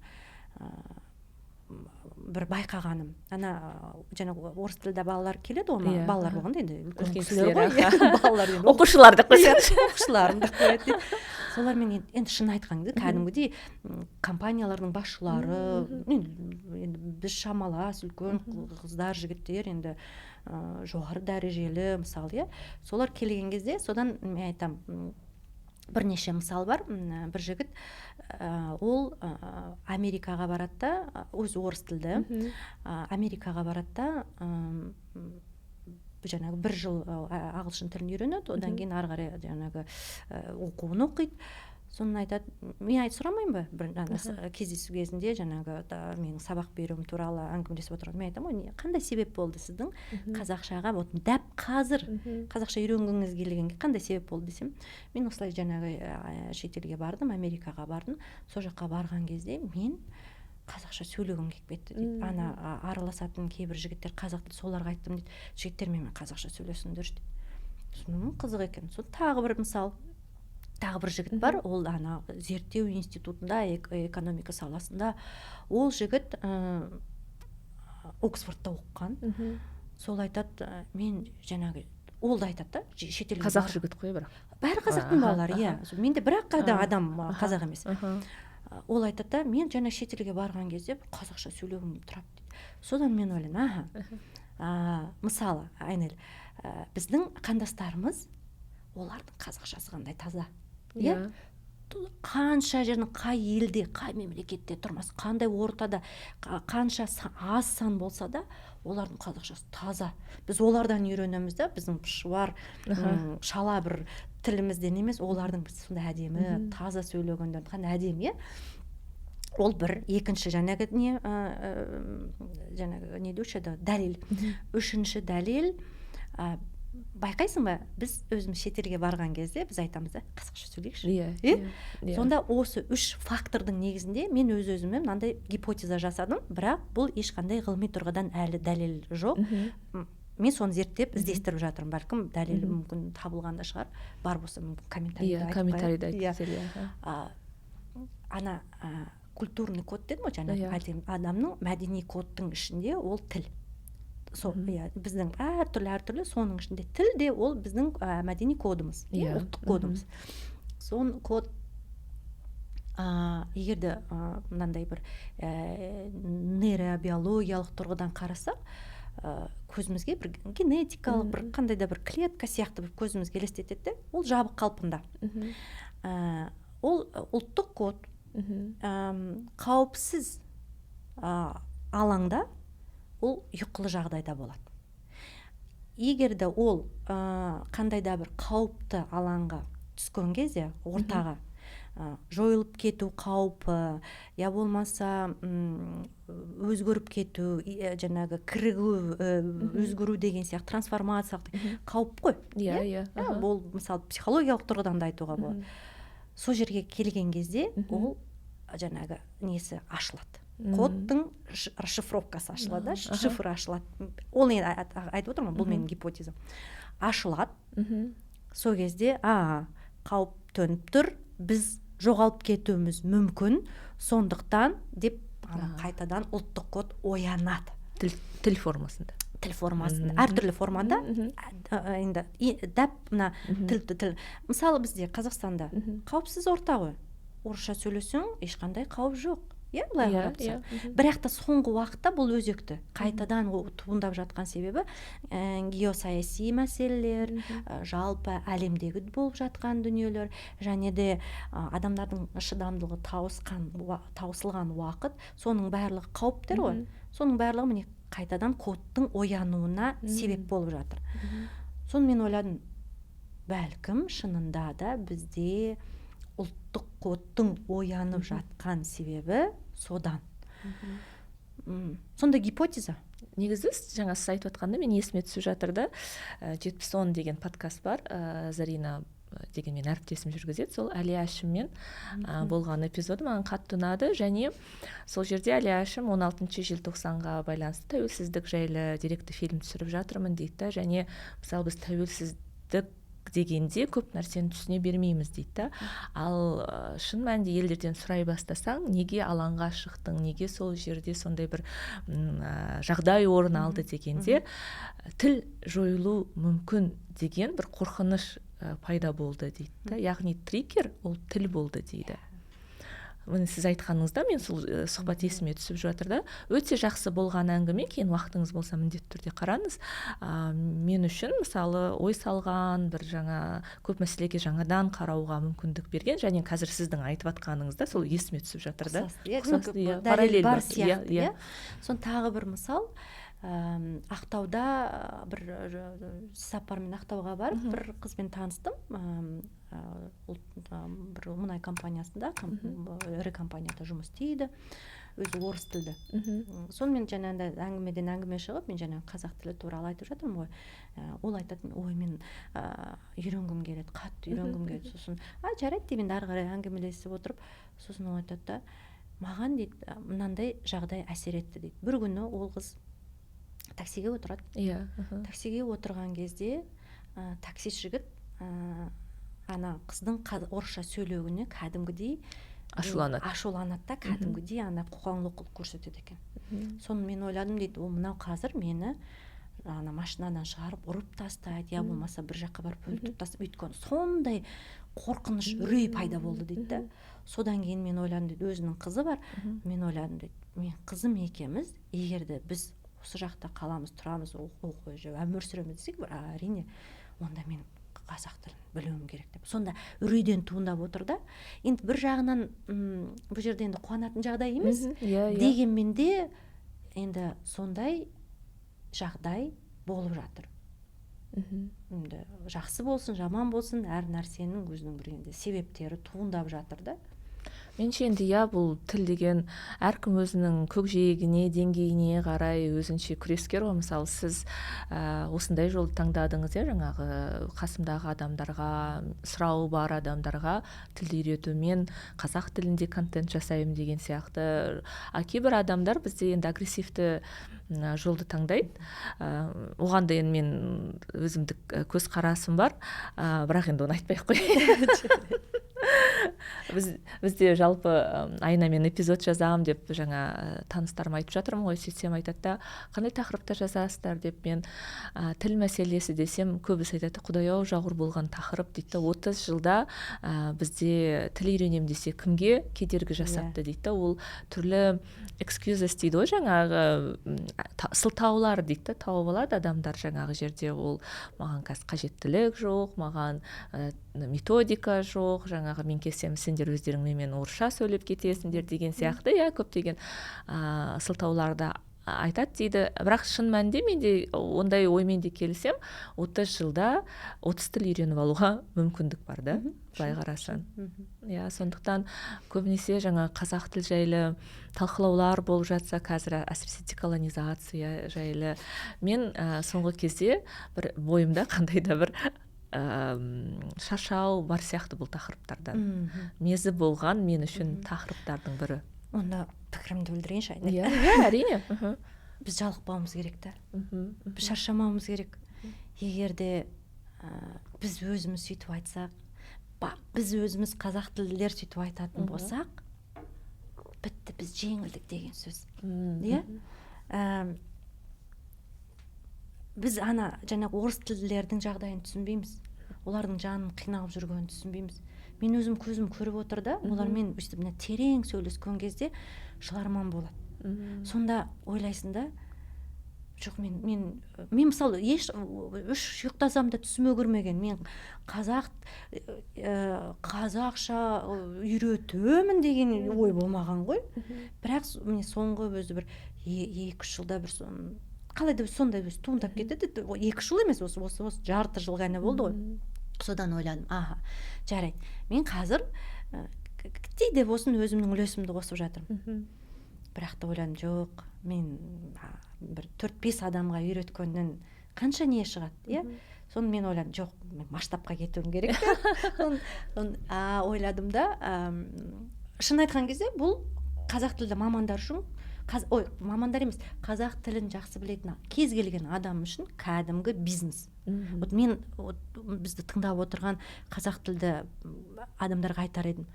бір байқағаным, жаңағы орыс тілді балалар келеді ғой, балалар болғанда енді үлкен кісілер ғой, балалар енді оқушылар деп қойсаңызшы. оқушыларым деп қояды дейді. Солармен енді шын айтқанда кәдімгідей компаниялардың басшылары, енді біз шамалас үлкен қыздар, жігіттер, енді жоғары дәрежелі, мысалы, солар келген кезде, содан мен айтамын, бірнеше мысал бар. Бір жігіт, ол Америкаға барады да, өзі орыс тілді, Америкаға барады да, жаңағы 1 жыл ағылшын тілін үйренеді, одан кейін ары қарай жаңағы оқуын оқиды. Соны айтады, мен сұрамаймын ба, бір кездесу кезінде жаңағы менің сабақ беруім туралы әңгімелесіп отырған, мен айтамын, қандай себеп болды сіздің қазақшаға, дәп қазір қазақша үйренгіңіз келгенге қандай себеп болды десем, мен осылай жаңағы шетелге бардым, Америкаға бардым, сол жаққа барған кезде мен қазақша сөйлегім келіп кетті дейді. Араласатын кейбір жігіттер қазақ тілді, соларға айттым дейді, жігіттермен қазақша сөйлесіңдер дейді. Қызық екен. Сол тағы бір мысал. Тағы бір жігіт бар, ол зерттеу институтында, экономика саласында. Ол жігіт Оксфордта оқыған. Сол айтады, мен жаңағы, ол да айтады да, шетелге қазақ жігіт қой бірақ. Бәрі қазақтың балалары, иә. Менде бірақ адам қазақ емес. Ол айтады да, мен жаңа шетелге барған кезде қазақша сөйлегім тұрады дейді. Содан мен ойлаймын, мысалы, Айнель, біздің қандастарымыз, олардың қазақшасы қандай таза. Қанша жердің, қай елде, қай мемлекетте тұрмас, қандай ортада, қанша аз сан болса да, олардың қазақшасы таза. Біз олардан үйренеміз да, біздің шуар, шала бір тілімізден емес, олардың сондай әдемі, таза сөйлегендер, қандай әдемі, ол бір. Екінші жаңағы не деуші еді, дәлел. Үшінші дәлел, байқайсың ба, біз өзіміз шетелге барған кезде біз айтамыз да, қазақша сөйлейікші. Сонда осы 3 фактордың негізінде мен өз-өзіме мынандай гипотеза жасадым, бірақ бұл ешқандай ғылыми тұрғыдан әлі дәлел жоқ. Мен соны зерттеп, іздестіріп жатырмын. Бәлкім дәлел мүмкін табылған да шығар. Бар болса комментарийда айтып. Культурный код дедім ғой, жаңағы адамның мәдени кодтың ішінде ол тіл. Біздің әртүрлі, соның ішінде тіл де ол біздің мәдени кодымыз, ұлттық кодымыз. Сон код, егерде мынандай бір нейробиологиялық тұрғыдан қарасақ, көзімізге бір генетикалық, бір қандай да бір клетка сияқты бір көзімізге елестетеді, ол жабық қалпында. Ол ұлттық код қауіпсіз алаңда, ол ұйқылы жағдайда болады. Егерде ол қандай да бір қауіпті алаңға түскен кезде, ортаға жойылып кету қаупі, я болмаса өзгеріп кету, жаңағы кірігу, өзгеру деген сияқты, трансформация қауіп қой. Бұл мысалы психологиялық тұрғыдан да айтуға болады. Сол жерге келген кезде ол жаңағы несі ашылады. Кодтың шифровкасы ашылады, шифры ашылады. Ол не айтып отырмын, бұл менің гипотезам. Ашылады. Сол кезде қауіп төніп тұр, біз жоғалып кетуіміз мүмкін, сондықтан деп қайтадан ұлттық код оянады. Тіл формасында. Тіл формасында, әртүрлі формада, енді дәп мына тіл. Мысалы бізде Қазақстанда қауіпсіз орта ғой. Орысша сөйлесең, ешқандай қауіп жоқ. Былай қарапса. Бірақ та соңғы уақытта бұл өзекті. Қайтадан туындап жатқан себебі геосаяси мәселелер, жалпы әлемдегі болып жатқан дүниелер, және де адамдардың шыдамдылығы таусылған уақыт, соның барлығы қауіптер ғой. Соның барлығы міне қайтадан кодтың оянуына себеп болып жатыр. Соны мен ойладым, бәлкім шынында да бізде ұлттық кодтың оянып жатқан себебі содан. Сонда гипотеза. Негізі жаңа сіз айтып отқанда мен есіме түсіп жатыр да, 70-10 деген подкаст бар, Зарина деген мен әріптесім жүргізеді, сол Әли Әшіммен болған эпизоды маған қатты ұнады, және сол жерде Әли Әшім 16 желтоқсанға байланысты тәуелсіздік жайлы деректі фильм түсіріп жатырмын дейді, және мысалы біз тәуелсіздік дегенде көп нәрсені түсіне бермейміз дейді да. Ал шын мәнінде елдерден сұрай бастасаң, неге алаңға шықтың, неге сол жерде сондай бір жағдай орын алды дегенде, тіл жойылу мүмкін деген бір қорқыныш пайда болды дейді да. Яғни триггер ол тіл болды дейді. Міне сіз айтқаныңызда мен сол сұхбат есіме түсіп жатыр да. Өте жақсы болған әңгіме, кейін уақытыңыз болса міндетті түрде қараңыз. Мен үшін мысалы ой салған, бір жаңа көп мәселеге жаңадан қарауға мүмкіндік берген, және қазір сіздің айтып жатқаныңызда сол есіме түсіп жатыр да. Параллель бар сияқты. Сон тағы бір мысал, Ақтауда бір сапармен Ақтауға барып, бір қызбен таныстым. Бір мұнай компаниясында, ірі компанияда жұмыс істейді, өзі орыс тілді. Сонымен жаңағыда әңгімеден әңгіме шығып, мен жаңағы қазақ тілі туралы айтып жатырмын ғой. Ол айтатын, ой, мен үйренгім келеді, қатты үйренгім келеді. Сосын, жарайды деймін, ары қарай әңгімелесіп отырып, сосын ол айтады да, маған дейді, мынандай жағдай әсер етті дейді. Бір күні ол қыз таксиге отырады. Таксиге отырған кезде такси жігіт ана қыздың орысша сөйлеуіне кәдімгідей ашуланады да, кәдімгідей ана қоқаң-лоққылық көрсетеді екен. Соны мен ойладым дейді, ол мынау қазір мені ана машинадан шығарып ұрып тастайды, я болмаса бір жаққа барып өлтіріп тастап, өйткені сондай қорқыныш, үрей пайда болды дейді да. Содан кейін мен ойладым дейді, өзінің қызы бар, мен ойладым дейді, мен қызым екеуміз, егерде біз осы жақта қаламыз, тұрамыз, өмір сүреміз десек, әрине, онда мен қазақ тілін білуім керек деп. Сонда үрейден туындап отыр да. Енді бір жағынан бұл жерде енді қуанатын жағдай емес, дегенмен де енді сондай жағдай болып жатыр. Енді жақсы болсын, жаман болсын, әр нәрсенің өзінің бір енді себептері туындап жатыр да. Менше енді бұл тіл деген әркім өзінің көкжиегіне, деңгейіне қарай өзінше күрескер ғой. Мысалы сіз осындай жолды таңдадыңыз, жаңағы қасымдағы адамдарға, сұрауы бар адамдарға тілді үйретумен қазақ тілінде контент жасаймын деген сияқты. Кейбір адамдар бізде енді агрессивті жолды таңдайды. Оған да енді мен өзімдік көзқарасым бар, бірақ енді оны айтпай-ақ қояйын. Бізде жалпы айына мен эпизод жазамын деп жаңа таныстарым айтып жатырмын ғой, сөйтсем айтады да, қандай тақырыпта жазасыздар деп. Мен тіл мәселесі десем, көбісі айтады, Құдай-ау, жауыр болған тақырып дейді. 30 жылда бізде тіл үйренем десе кімге кедергі жасапты дейді. Ол түрлі excuses дейді ғой, жаңағы сылтаулар дейді, тауып алады адамдар жаңағы жерде. Ол маған қазір қажеттілік жоқ, маған методика жоқ, жаңағы мен келсем сендер өздеріңмен орысша сөйлеп кетесіңдер деген сияқты, көптеген сылтауларды айтады дейді. Бірақ шын мәнінде менде ондай оймен де келсем, 30 жылда 30 тіл үйреніп алуға мүмкіндік бар да, былай қарасаң. Сондықтан көбінесе жаңа қазақ тіл жайлы талқылаулар болып жатса, қазір әсіресе деколонизация жайлы, мен соңғы кезде бір бойымда қандай да бір шаршау бар сияқты бұл тақырыптардан. Мезі болған мен үшін тақырыптардың бірі. Онда пікірімді білдірейінші. Әрине. Біз жалықпауымыз керек та. Біз шаршамауымыз керек. Егерде біз өзіміз сөйтіп айтсақ, біз өзіміз қазақ тілділер сөйтіп айтатын болсақ, бітті, біз жеңілдік деген сөз. Біз жаңағы орыс тілділердің жағдайын түсінбейміз. Олардың жанын қиналып жүргенін түсінбейміз. Мен өзім көзім көріп отыр да, олармен терең сөйлескен кезде жыларман болады. Сонда ойлайсың да, жоқ, мен мысалы үш ұйықтасам да түсіме кірмеген. Мен қазақша үйретемін деген ой болмаған ғой. Бірақ мен соңғы өзі бір 2-3 жылда бір қалайда сондай өз туындап кетеді. 2 жыл емес, осы жарты жыл ғана болды ғой. Содан ойладым, жарайды, мен қазір кейде болсын өзімнің үлесімді қосып жатырмын. Бірақ та ойладым, жоқ, мен бір 4-5 адамға үйреткеннен қанша не шығады, Соны мен ойладым, жоқ, мен масштабқа кетуім керек. Ойладым да, шын айтқан кезде бұл қазақ тілді мамандар үшін мамандар емес, қазақ тілін жақсы білетін кез келген адам үшін кәдімгі бизнес. Вот мен бізді тыңдап отырған қазақ тілді адамдарға айтар едім,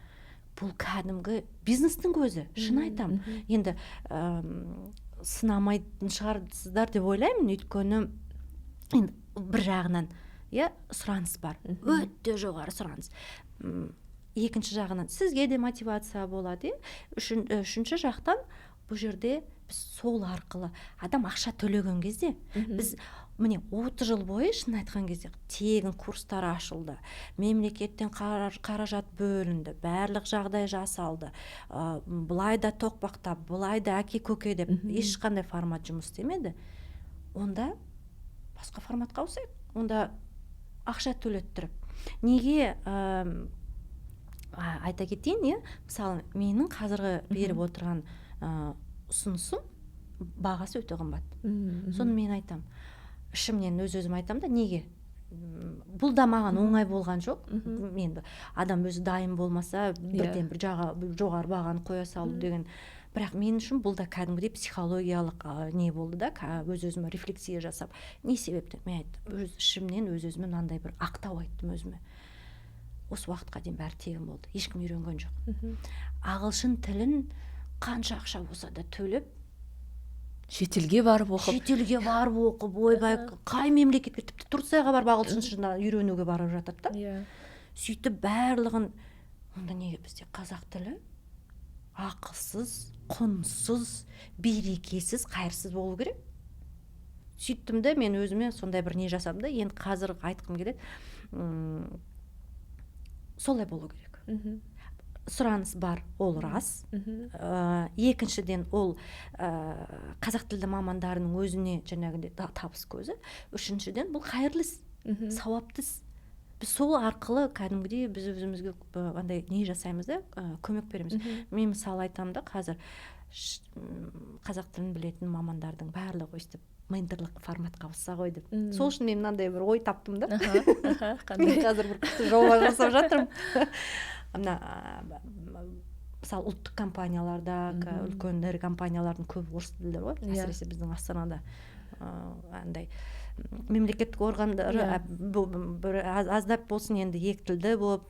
бұл кәдімгі бизнестің көзі, шын айтам. Енді сынамайтын шығарсыздар деп ойлаймын, өйткені бір жағынан сұраныс бар, өте жоғары сұраныс. Екінші жағынан сізге де мотивация болады. Үшінші жақтан бұл жерде біз сол арқылы адам ақша төлеген кезде, біз міне 30 жыл бойы шын айтқан кезде тегін курстар ашылды, мемлекеттен қаражат бөлінді, барлық жағдай жасалды, былай да тоқпақтап, былай да әке көке деп ешқандай формат жұмыс істемеді. Онда басқа форматқа ауысайық, онда ақша төлеттіріп. Неге айта кетейін, мысалы менің қазіргі беріп отырған ұсынысым бағасы өте қымбат. Соны мен айтам, ішімнен өзім айтам да, неге? Бұл да маған оңай болған жоқ. Енді адам өзі дайын болмаса, бірден бір жоғары бағаны қоя салу деген. Бірақ мен үшін бұл да кәдімгідей психологиялық не болды да, өз-өзіме рефлексия жасап. Не себептен? Мен айттым, өз ішімнен өз-өзіме мынандай бір ақтау айттым өзіме. Осы уақытқа дейін бәрі тегін болды, ешкім үйренген жоқ. Ағылшын тілін қанша ақша болса да төлеп, шетелге барып оқып, ойбай, қай мемлекетке, тіпті Турцияға барып ағылшыншыны үйренуге барып жатады да. Сөйтіп барлығын, онда неге бізде қазақ тілі ақысыз, құнсыз, берекесіз, қайырсыз болу керек? Сөйттім де мен өзіме сондай бір не жасадым да, енді қазір айтқым келеді, солай болу керек. Сұраныс бар, ол рас. Екіншіден ол қазақ тілді мамандарының өзіне жаңағыдай табыс көзі. Үшіншіден бұл қайырлы іс, сауапты іс. Біз сол арқылы кәдімгідей біз өзімізге андай не жасаймыз да, көмек береміз. Мен мысалы айтамын да, қазір қазақ тілін білетін мамандардың барлығы өстіп менторлық форматқа ауысса ғой деп. Сол үшін мен мынандай бір ой таптым да. Мен қазір бір күшті жоба жасап жатырмын. Мысалы ұлттық компанияларда, үлкен ірі компаниялардың көбі орыс тілді ғой, әсіресе біздің Астанада андай мемлекеттік органдар аздап болсын енді екі тілді болып,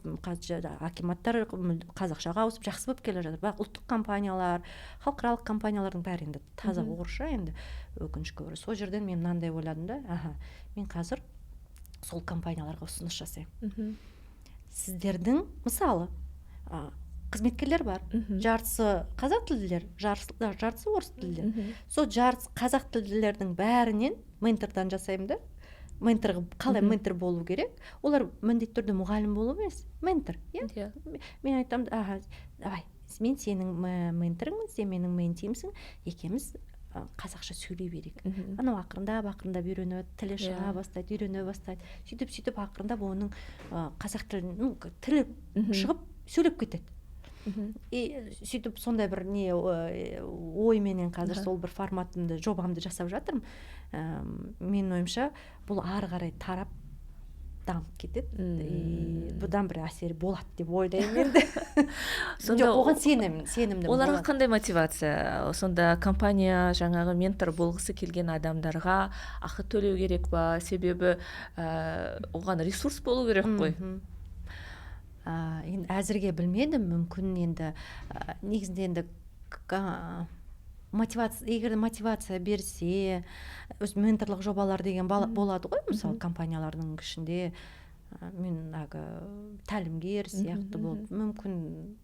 акиматтар қазақшаға ауысып жақсы болып келе жатыр. Бірақ ұлттық компаниялар, халықаралық компаниялардың бәрі енді таза орысша, енді өкінішке орай. Сол жерден мен мынандай ойладым да, мен қазір сол компанияларға ұсыныс жасаймын. Сіздердің мысалы қызметкерлер бар, жартысы қазақ тілділер, жартысы орыс тілділер. Сол жартысы қазақ тілділердің бәрінен ментордан жасаймын да. Ментор қалай ментор болу керек? Олар міндетті түрде мұғалім болу емес, ментор. Мен айтамын, давай, мен сенің менторыңмын, сен менің ментимсің, екеуміз қазақша сөйлей берейік. Анау ақырындап үйренеді, тілі шыға бастайды, үйрене бастайды. Сөйтіп ақырындап оның қазақ тілі шығып сөйлеп кетеді. Сөйтіп сондай бір не ойменен қазір сол бір форматымды, жобамды жасап жатырмын. Менің ойымша бұл ары қарай тарап дамып кетеді. Бұдан бір әсері болады деп ойлаймын енді. Сонда оған сенімдімін. Оларға қандай мотивация? Сонда компания жаңағы ментор болғысы келген адамдарға ақы төлеу керек па? Себебі оған ресурс болу керек қой. Енді әзірге білмедім, мүмкін енді негізінде енді егер мотивация берсе, менторлық жобалар деген болады ғой, мысалы компаниялардың ішінде мен тәлімгер сияқты болып, мүмкін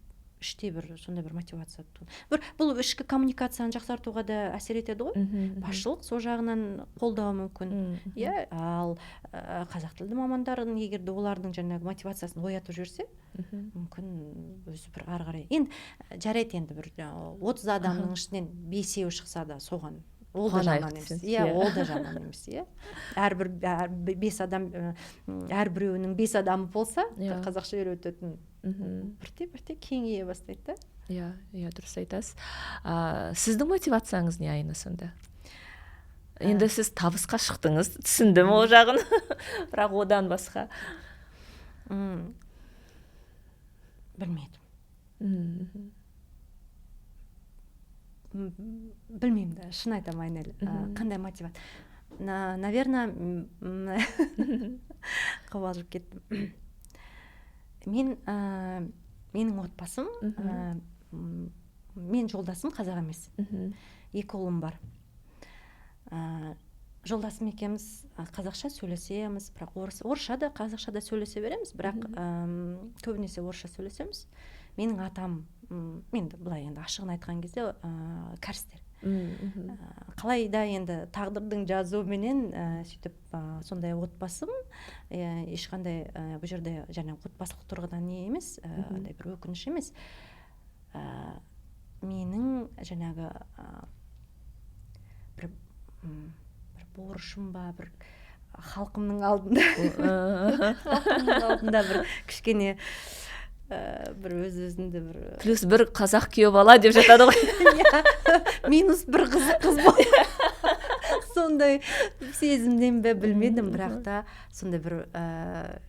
іште бір сондай бір мотивация. Бұл ішкі коммуникацияны жақсартуға да әсер етеді ғой. Басшылық сол жағынан қолдауы мүмкін. Ал қазақ тілді мамандардың егер де олардың жаңағы мотивациясын оятып жүрсе, мүмкін өзі бір ары қарай. Енді жарайды, енді бір 30 адамның ішінен 5-еу шықса да соған ол да жаман емес. Ол да жаман емес. Әрбір 5 адам, әрбіреуінің 5 адамы болса, қазақша үйрететін бірте кеңейе бастайды да. Дұрыс айтасыз. Сіздің мотивацияңыз не Айна сонда? Енді сіз табысқа шықтыңыз, түсіндім ол жағын. Бірақ одан басқа білмедім. білмеймін да, шын айтамын Айнель, қандай мотивация. Наверное, қобалжып кеттім. Менің отбасым, мен жолдасым қазақ емес. 2 ұлым бар. Жолдасым екеуміз қазақша сөйлесеміз, бірақ орысша да қазақша да сөйлесе береміз, бірақ көбінесе орысша сөйлесеміз. Менің атам, енді былай енді ашығын айтқан кезде кәрістер. Қалай да енді тағдырдың жазуыменен сөйтіп сондай отбасым, ешқандай бұл жерде жаңа отбасылық тұрғыдан не емес, бір өкініш емес. Менің жаңағы бір борышым ба, бір халқымның алдында бір кішкене бір өз-өзіңді бір плюс бір қазақ күйеу бала деп жатады ғой. минус бір қызық қыз болды. Сондай сезімден бе білмедім, бірақ та сондай бір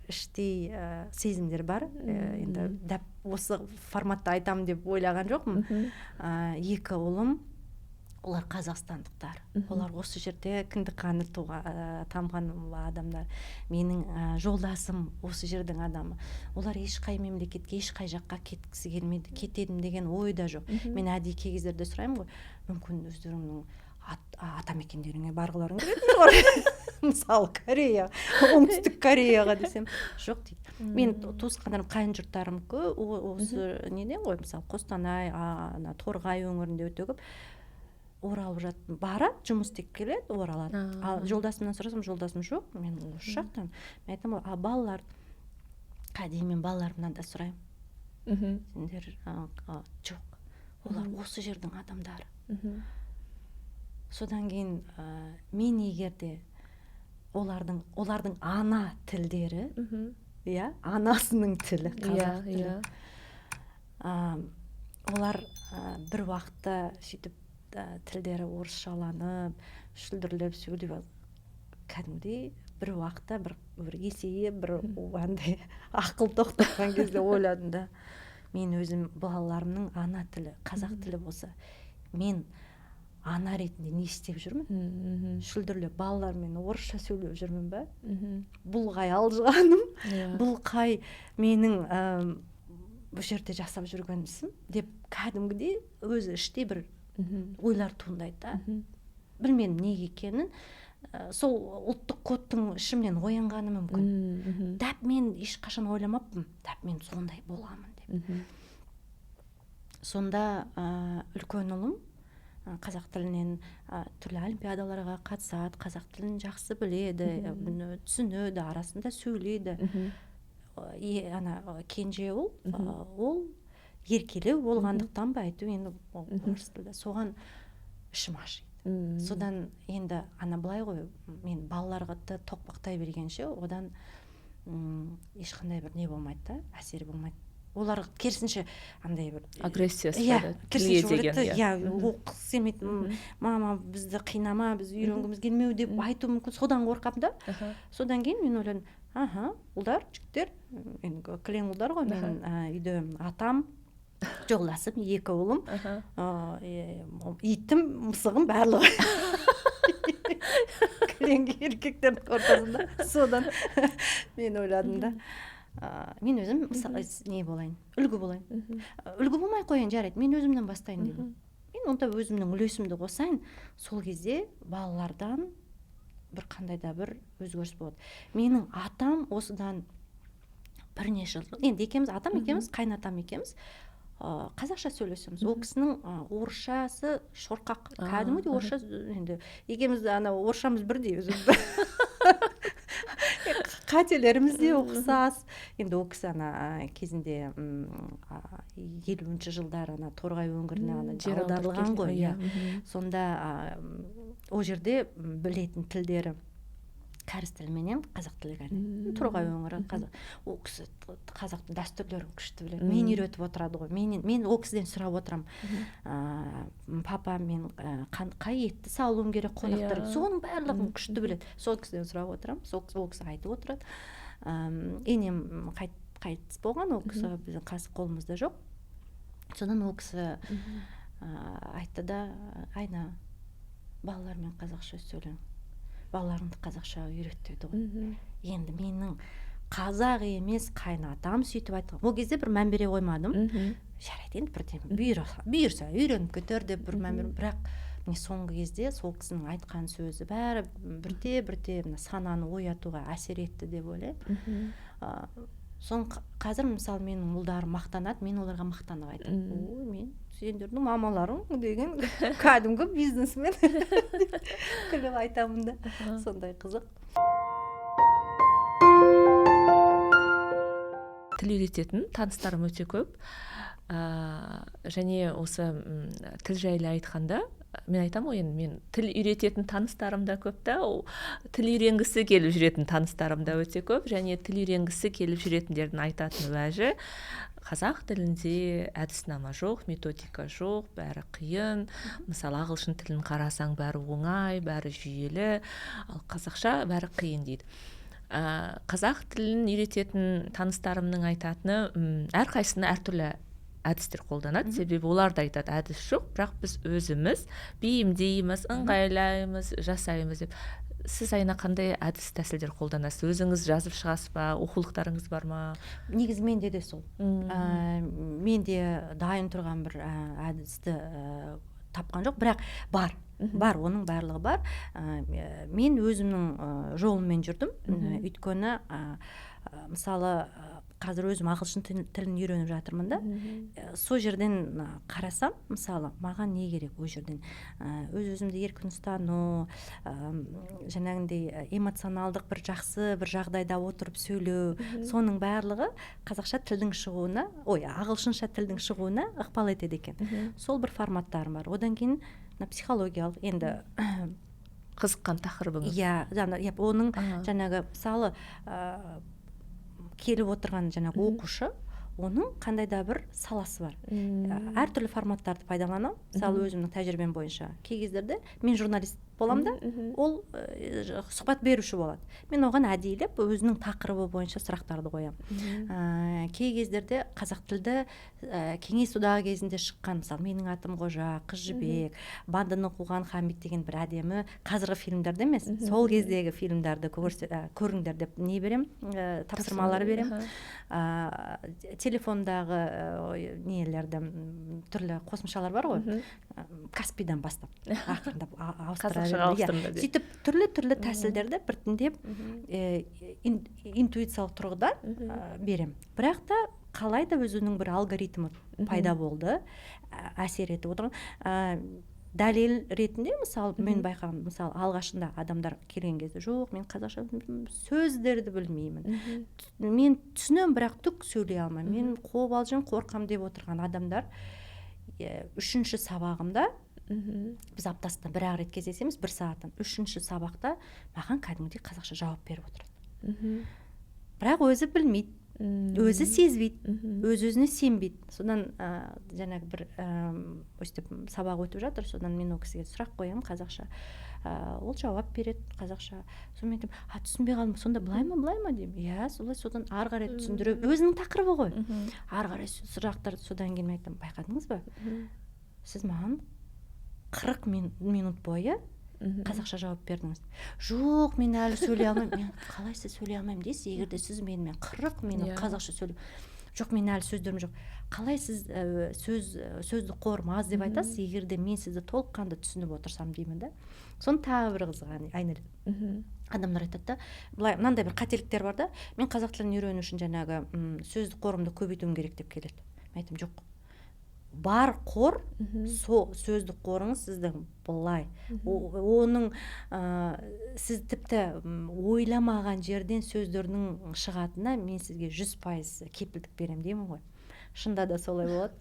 іштей сезімдер бар. Енді дәп осы форматта айтамын деп ойлаған жоқпын. 2 ұлым, олар қазақстандықтар. Олар осы жерде кіндік қаны тамған адамдар. Менің жолдасым осы жердің адамы. Олар ешқай мемлекетке, ешқай жаққа кеткісі келмейді. Кетедім деген ой да жоқ. Мен әдейі кей кездерде сұраймын ғой, мүмкін өздеріңнің атамекендеріңе барғыларың келетін шығар. Мысалы Корея, оңтүстік Кореяға десем, жоқ дейді. Мен туысқандарым, қайын жұрттарым көп, осы неден ғой, мысалы Қостанай, Торғай өңірінде өте көп. Оралып жатты, барады, жұмыс істеп келеді, оралады. Ал жолдасымнан сұрасам, жолдасым жоқ, мен осы жақтан. Мен айтамын, балалар, кәдей мен балаларымнан да сұраймын. Сендер жоқ, олар осы жердің адамдары. Содан кейін мен егерде олардың ана тілдері, анасының тілі, қазақ тілі. Олар бір уақытта сөйтіп тілдері орысшаланып, шүлдірлеп сөйлеп, кәдімгідей бір уақытта бір есейіп, бір андай ақыл тоқтатқан кезде ойладым да, мен өзім балаларымның ана тілі, қазақ тілі болса, мен ана ретінде не істеп жүрмін? Шүлдірлеп балалармен орысша сөйлеп жүрмін ба? Бұл қай алжығаным? Бұл қай менің бұл жерде жасап жүрген ісім? Деп кәдімгідей өзі іштей бір ойлар туындайды да. Білмедім неге екенін. Сол ұлттық кодтың ішімнен оянғаны мүмкін. Дәп мен ешқашан ойламаппын, дәп мен сондай боламын деп. Сонда үлкен ұлым қазақ тілінен түрлі олимпиадаларға қатысады, қазақ тілін жақсы біледі, түсінеді, арасында сөйлейді. Кенже ол еркелеу болғандықтан ба айту, енді орыс тілді соған ішім ашиды. Содан енді былай ғой, мен балаларға тоқпақтай бергенше одан ешқандай бір не болмайды да, әсері болмайды. Олар керісінше андай бір агрессиясы оқыс келмейді, мама бізді қинама, біз үйренгіміз келмеу деп айту мүмкін, содан қорқамын да. Содан кейін мен ойладым, ұлдар, жігіттер, кілең ұлдар ғой, мен үйде атам, жолдасым, 2 ұлым, итім, мысығым барлығы. Кілең еркектердің ортасында. Содан мен ойладым да, мен өзім мысалы не болайын, үлгі болайын. Үлгі болмай қойын, жарайды, мен өзімнен бастайын дедім. Мен онда өзімнің үлесімді қосайын, сол кезде балалардан бір қандай да бір өзгеріс болады. Менің атам осыдан бірнеше жыл, енді атам екеуміз, қайнатам екеуміз қазақша сөйлесеміз. Ол кісінің орысшасы шорқақ, кәдімгідей орысша, енді екеуміз орысшамыз бірдей өзі. Қателеріміз де ұқсас. Енді ол кісі кезінде 50-ші жылдары Торғай өңіріне аударылған ғой. Сонда ол жерде білетін тілдері кәріс тілменен қазақ тілі ғана. Торғай өңірі ол кісі қазақтың дәстүрлерін күшті біледі. Мен үйретіп отырады ғой. Мен ол кісіден сұрап отырам. Папа, мен қай етті салуым керек қонақтар. Соның барлығын күшті біледі. Сол кісіден сұрап отырам. Ол кісі айтып отырады. Енем қайтыс болған, ол кісі біздің қасы қолымызда жоқ. Содан ол кісі айтты да, Айна, балалармен қазақша сөйлең, балаларыңды қазақша үйрет деді ғой. Енді менің қазақ емес қайнатам сөйтіп айтты. Ол кезде бір мән бере қоймадым. Жарайды, енді бірден бұйырса үйреніп кетер деп бір мән бердім. Бірақ міне соңғы кезде сол кісінің айтқан сөзі бәрі бірте сананы оятуға әсер етті деп ойлаймын. Қазір мысалы менің ұлдарым мақтанады, мен оларға мақтанып айтамын. Ой, мен сендердің мамаларың деген кәдімгі бизнесмен күліп айтамын да. Сондай қызық. Тіл үйрететін таныстарым өте көп. Және осы тіл жайлы айтқанда мен айтамын ғой, енді мен тіл үйрететін таныстарым да көп та, тіл үйренгісі келіп жүретін таныстарым да өте көп, және тіл үйренгісі келіп жүретіндердің айтатын уәжі қазақ тілінде әдіснама жоқ, методика жоқ, бәрі қиын. Мысалы ағылшын тілін қарасаң бәрі оңай, бәрі жүйелі, ал қазақша бәрі қиын дейді. Қазақ тілін үйрететін таныстарымның айтатыны, әрқайсысына әртүрлі әдістер қолданады. Себебі олар да айтады, әдіс жоқ, бірақ біз өзіміз бейімдейміз, ыңғайлаймыз, жасаймыз деп. Сіз Айна қандай әдіс тәсілдер қолданасыз? Өзіңіз жазып шығасыз ба? Оқулықтарыңыз бар ма? Негізі менде де сол. Менде дайын тұрған бір әдісті тапқан жоқ, бірақ бар, оның барлығы бар. Мен өзімнің жолыммен жүрдім. Өйткені мысалы қазір өзім ағылшын тілін үйреніп жатырмын да. Сол жерден қарасам, мысалы, маған не керек ол жерден? Өз-өзімді еркін ұстану, жаңағындай эмоционалдық бір жақсы бір жағдайда отырып сөйлеу, соның барлығы қазақша тілдің шығуына, ағылшынша тілдің шығуына ықпал етеді екен. Сол бір форматтарым бар. Одан кейін психологиялық, енді қызыққан тақырыбыңыз. Иә, оның жаңағы мысалы келіп отырған жаңағы оқушы, оның қандай да бір саласы бар. Әртүрлі форматтарды пайдаланамын. Мысалы өзімнің тәжірибем бойынша кей кездерде мен журналист боламын да, ол сұхбат беруші болады. Мен оған әдейілеп өзінің тақырыбы бойынша сұрақтарды қоямын. Кей кездерде қазақ тілді кеңес одағы кезінде шыққан, мысалы менің атым Қожа, Қыз жібек, Бандыны қуған Хамит деген бір әдемі, қазіргі фильмдерде емес, сол кездегі фильмдерді көріңдер деп не берем, тапсырмалар берем. Телефондағы нелерді түрлі қосымшалар бар ғой, Каспийдан бастап ақырындап ауыстырады. Сөйтіп түрлі тәсілдерді біртіндеп интуициялық тұрғыдан берем. Бірақ та қалай да өзінің бір алгоритмі пайда болды, әсер етіп отырған. Дәлел ретінде, мысалы, мен байқаған, мысалы, алғашында адамдар келген кезде, жоқ, мен қазақша сөздерді білмеймін. Мен түсінем, бірақ түк сөйлей алмаймын. Мен қобалжың, қорқам деп отырған адамдар, үшінші сабағымда, біз аптасында бір-ақ рет кездесеміз, 1 сағаттан, үшінші сабақта маған кәдімгідей қазақша жауап беріп отырады. Бірақ өзі білмейді. Өзі сезбейді, өз-өзіне сенбейді. Содан жаңағы бір өстіп сабақ өтіп жатыр, содан мен ол кісіге сұрақ қоямын қазақша. Ол жауап береді қазақша. Содан мен айтамын, түсінбей қалдым, сонда былай ма деймін. Иә, солай, содан ары қарай түсіндіріп, өзінің тақырыбы ғой. Ары қарай сұрақтарды содан кейін айтамын, байқадыңыз ба? Сіз маған 40 минут бойы қазақша жауап бердіңіз. Жоқ, мен әлі сөйлей алмаймын. Мен қалай сіз сөйлей алмаймын дейсіз, егерде сіз менімен 40 минут қазақша сөйлеп. Жоқ, мен әлі сөздерім жоқ. Қалай сіз сөзді қорым аз деп айтасыз, егерде мен сізді толыққанды түсініп отырсам деймін да. Соны тағы бір қызық Айнұр. Адамдар айтады да, былай мынандай бір қателіктер бар да, мен қазақ тілін үйрену үшін жаңағы сөздік қорымды көбейтуім керек деп келеді. Мен айтамын, жоқ. Бар қор, сол сөздік қорыңыз сіздің былай. Оның сіз тіпті ойламаған жерден сөздердің шығатынына мен сізге 100% кепілдік берем деймін ғой. Шында да солай болады.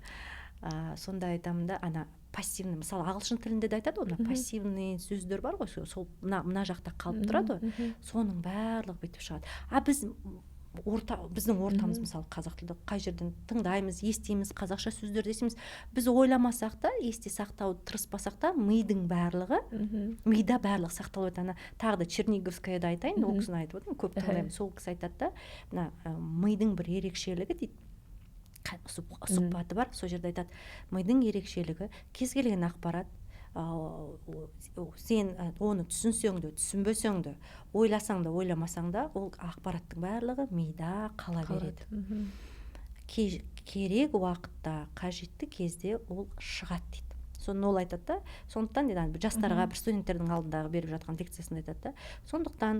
Сонда айтамын да, пассивный, мысалы ағылшын тілінде де айтады ғой, пассивный сөздер бар ғой, сол мына жақта қалып тұрады ғой. Соның барлығы бүйтіп шығады. Біздің ортамыз, мысалы қазақ тілді қай жерден тыңдаймыз, естиміз, қазақша сөздер десеміз, біз ойламасақ та, есте сақтауды тырыспасақ та, мидың барлығы, мида барлығы сақталып өтеді. Тағы да Черниговскаяда айтайын, ол кісіні айтып отырмын, көп тыңдаймын. Сол кісі айтады да, мидың бір ерекшелігі дейді. сұхбаты бар. Сол жерде айтады, мидың ерекшелігі кез келген ақпарат сен оны түсінсең де түсінбесең де, ойласаң да ойламасаң да, ол ақпараттың барлығы мида қала береді. Керек уақытта, қажетті кезде ол шығады дейді. Соны ол айтады да, сондықтан дейді, жастарға, бір студенттердің алдындағы беріп жатқан лекциясында айтады да, сондықтан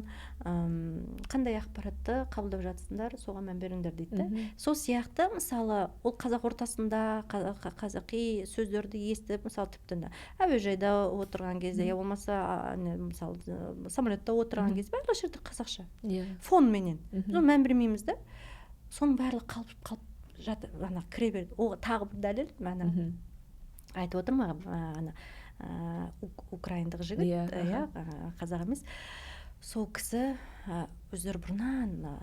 қандай ақпаратты қабылдап жатсыңдар, соған мән беріңдер дейді. Сол сияқты, мысалы, ол қазақ ортасында қазақи сөздерді естіп, мысалы, тіпті әуежайда отырған кезде, я болмаса, мысалы, самолетта отырған кезде, барлық жерде қазақша. Фонменен. Соны мән бермейміз да. Соның барлығы қалып жатыр, кіре береді. Ол тағы бір дәлел, айтып отырмын, украиндық жігіт, қазақ емес. Сол кісі өздері бұрыннан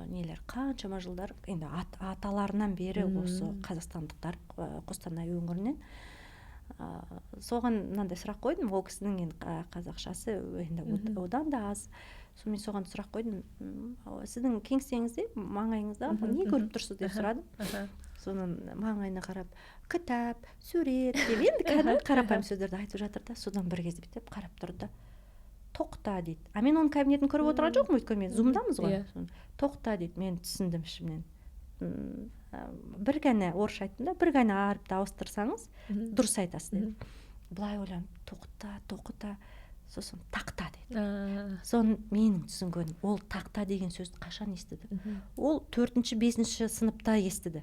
нелер қаншама жылдар, енді аталарынан бері осы қазақстандықтар Қостанай өңірінен. Соған мынандай сұрақ қойдым, ол кісінің енді қазақшасы енді одан да аз. Мен соған сұрақ қойдым, сіздің кеңсеңізде, маңайыңызда не көріп тұрсыз деп сұрадым. Соның маңайына қарап, кітап, сурет деп, енді қарапайым сөздерді айтып жатыр да, содан бір кезде бүйтіп қарап тұрды да, тоқта дейді. Мен оның кабинетін көріп отырған жоқпын, өйткені мен зумдамыз ғой. Тоқта дейді, мен түсіндім ішімнен. Бір ғана орысша айттым да, бір ғана әріпті ауыстырсаңыз, дұрыс айтасыз деді. Былай ойланып, тоқта, сосын тақта деді. Соны менің түсінгенім, ол тақта деген сөзді қашан естіді? Ол 4-5 сыныпта естіді.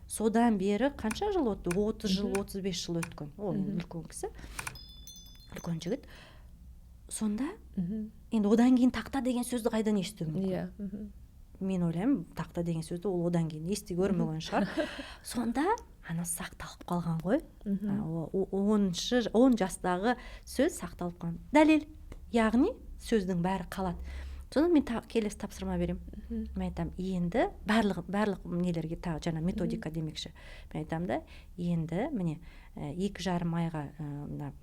Содан бері қанша жыл өтті? 30 жыл, 35 жыл өткен. Ол үлкен кісі, үлкен жігіт. Сонда, енді одан кейін тақта деген сөзді қайдан естуім мүмкін? Мен ойлаймын, тақта деген сөзді ол одан кейін ести көрмеген шығар. Сонда, сақталып қалған ғой. 10 жастағы сөз сақталып қалған. Дәлел, яғни сөздің бәрі қалады. Сонда мен келесі тапсырма берем. Мен айтам, енді барлық нелерге жаңа методика демекші. Мен айтам да, енді міне 2,5 айға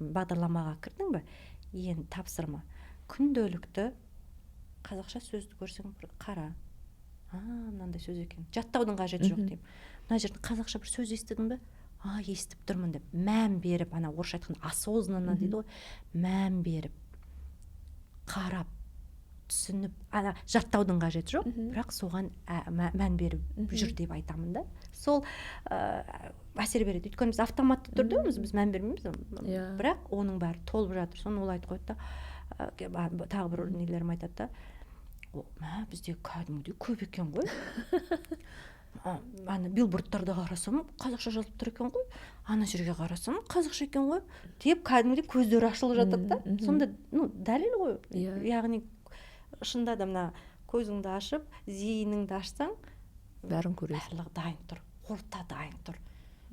бағдарламаға кірдің бе? Енді тапсырма. Күнделікті қазақша сөзді көрсең қара. Мынандай сөз екен. Жаттаудың қажеті жоқ деймін. Мына жерде қазақша бір сөз естідің бе? Естіп тұрмын деп. Мән беріп, орысша айтқанда осознанно дейді ғой. Мән беріп, қарап, түсініп, жаттаудың қажеті жоқ, бірақ соған мән беріп жүр деп айтамын да. Сол әсер береді. Өйткені біз автоматты түрде біз мән бермейміз, бірақ оның бәрі толып жатыр. Соны ол айтып қойды да, тағы бір нелерім айтады да, бізде кәдімгідей көп екен ғой. Билбордтарда қарасам, қазақша жазылып тұр екен ғой. Ана жерге қарасам, қазақша екен ғой. Деп кәдімгідей көздері ашылып жатады да. Сонда дәлел ғой. Яғни шында да мына көзіңді ашып, зейініңді ашсаң, бәрін көресің. Барлығы дайын тұр, орта дайын тұр.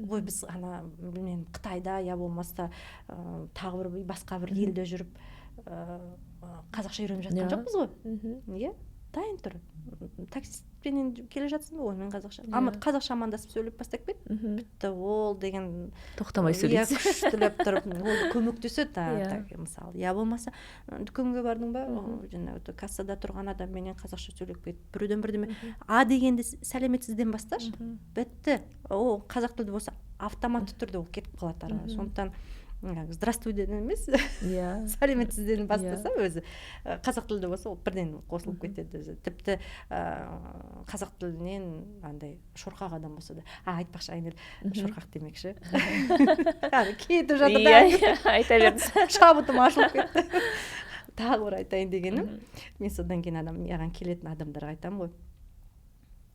Ой, біз Қытайда, я болмаса тағы бір басқа бір елде жүріп қазақша үйреніп жатқан жоқпыз ғой. Дайын тұр. Таксистпенен келе жатсың ба? Мен қазақша амандасып сөйлеп бастап кет. Бітті, ол деген тоқтамай сөйлейсің. Күштілеп тұрып, ол көмектеседі. Мысалы, я болмаса дүкенге бардың ба? Кассада тұрған адамменен қазақша сөйлеп кет. Біреуден бірдеме. Дегенде сәлеметсізден басташы. Бітті. Ол қазақ тілді болса автоматты түрде ол кетіп қалады. Сондықтан здравствуйден емес, сәлеметсізден бастаса өзі. Қазақ тілді болса, ол бірден қосылып кетеді өзі. Тіпті қазақ тілінен шорқақ адам болса да. Айтпақшы, Айнел, шорқақ демекші. Кетіп жатыр да. Айта берді. Шабытым ашылып кетті. Тағы бір айтайын дегенім. Мен содан кейін маған келетін адамдарға айтамын ғой.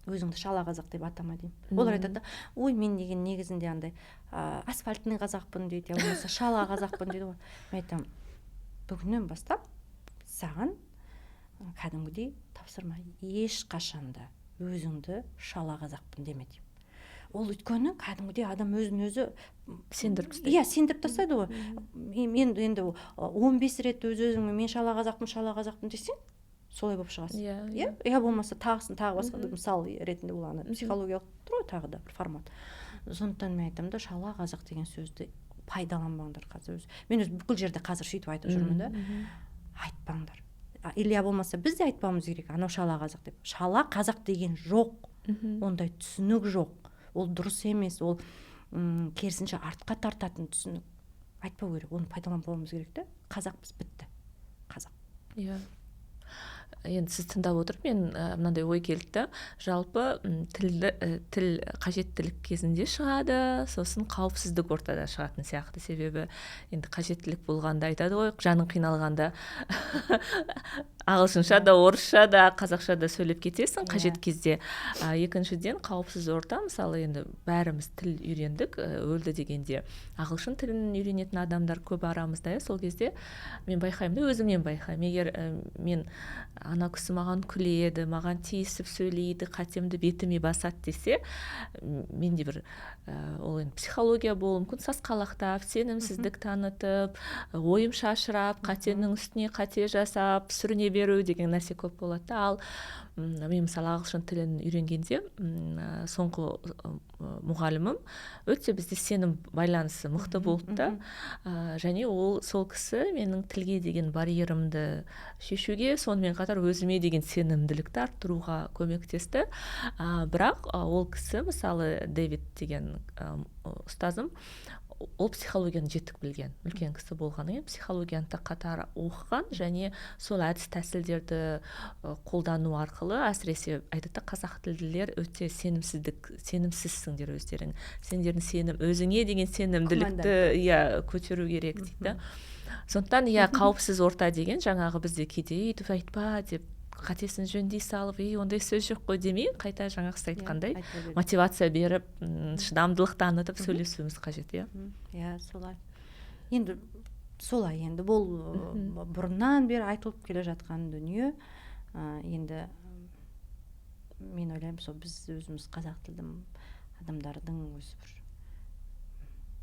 Өзіңді шала қазақ деп атама деймін. Олар айтады, ой, мен деген негізінде асфальтный қазақпын дейді, я болмаса шала қазақпын дейді ғой. Мен айтамын, бүгіннен бастап саған кәдімгідей тапсырма, ешқашанда өзіңді шала қазақпын деме деймін. Ол өйткені кәдімгідей адам өзін-өзі сендіріп тастайды. Сендіріп тастайды ғой. Мен енді 15 рет өз-өзіңе мен шала қазақпын десең, солай болып шығасың. Я болмаса тағы басқа мысал ретінде ол психологиялық тұр ғой, тағы да бір формат. Сондықтан мен айтамын да, шала қазақ деген сөзді пайдаланбаңдар қазір. Мен өз бүкіл жерде қазір сөйтіп айтып жүрмін да. Айтпаңдар. Или болмаса біз де айтпауымыз керек, анау шала қазақ деп. Шала қазақ деген жоқ. ондай түсінік жоқ, ол дұрыс емес, ол керісінше артқа тартатын түсінік. Айтпау керек, оны пайдаланып алуымыз керек те. Қазақпыз, бітті. Қазақ. Иә. Енді сіз тыңдап отырып мен мынандай ой келді. Жалпы тіл қажеттілік кезінде шығады, сосын қауіпсіздік ортада шығатын сияқты. Себебі енді қажеттілік болғанда айтады ғой, жаның қиналғанда ағылшынша да, орысша да, қазақша да сөйлеп кетесің қажет кезде. Екіншіден қауіпсіз орта, мысалы енді бәріміз тіл үйрендік, өлді дегенде ағылшын тілін үйренетін адамдар көп арамызда. Сол кезде мен байқаймын да, өзімнен байқаймын. Егер мен ана кісі маған күледі, маған тиісіп сөйлейді, қатемді бетіме басады десе, менде бір ол енді психология болуы мүмкін, сасқалақтап, сенімсіздік танытып, ойым шашырап, қатенің үстіне қате жасап, сүріне беру деген нәрсе көп болады. Ал мен мысалы ағылшын тілін үйренгенде соңғы мұғалімім өте бізде сенім байланысы мықты болды да. Және ол сол кісі менің тілге деген барьерімді шешуге, сонымен қатар өзіме деген сенімділікті арттыруға көмектесті. Бірақ ол кісі, мысалы Дэвид деген ұстазым, ол психологияны жетік білген, үлкен кісі болғанымен психологияны қатар оқыған, және сол әдіс тәсілдерді қолдану арқылы, әсіресе айтады, қазақ тілділер өте сенімсізсіңдер өздерің. Сендердің сенім, өзіңе деген сенімділікті көтеру керек дейді. Сондықтан қауіпсіз орта деген жаңағы бізде кейде өйтіп айтпа деп қатесін жөндей салып, ондай сөз жоқ қой демей, қайта жаңағы сіз айтқандай мотивация беріп, шыдамдылық танытып сөйлесуіміз қажет. Солай. Енді бұл бұрыннан бері айтылып келе жатқан дүние. Енді мен ойлаймын, сол біз өзіміз қазақ тілді адамдардың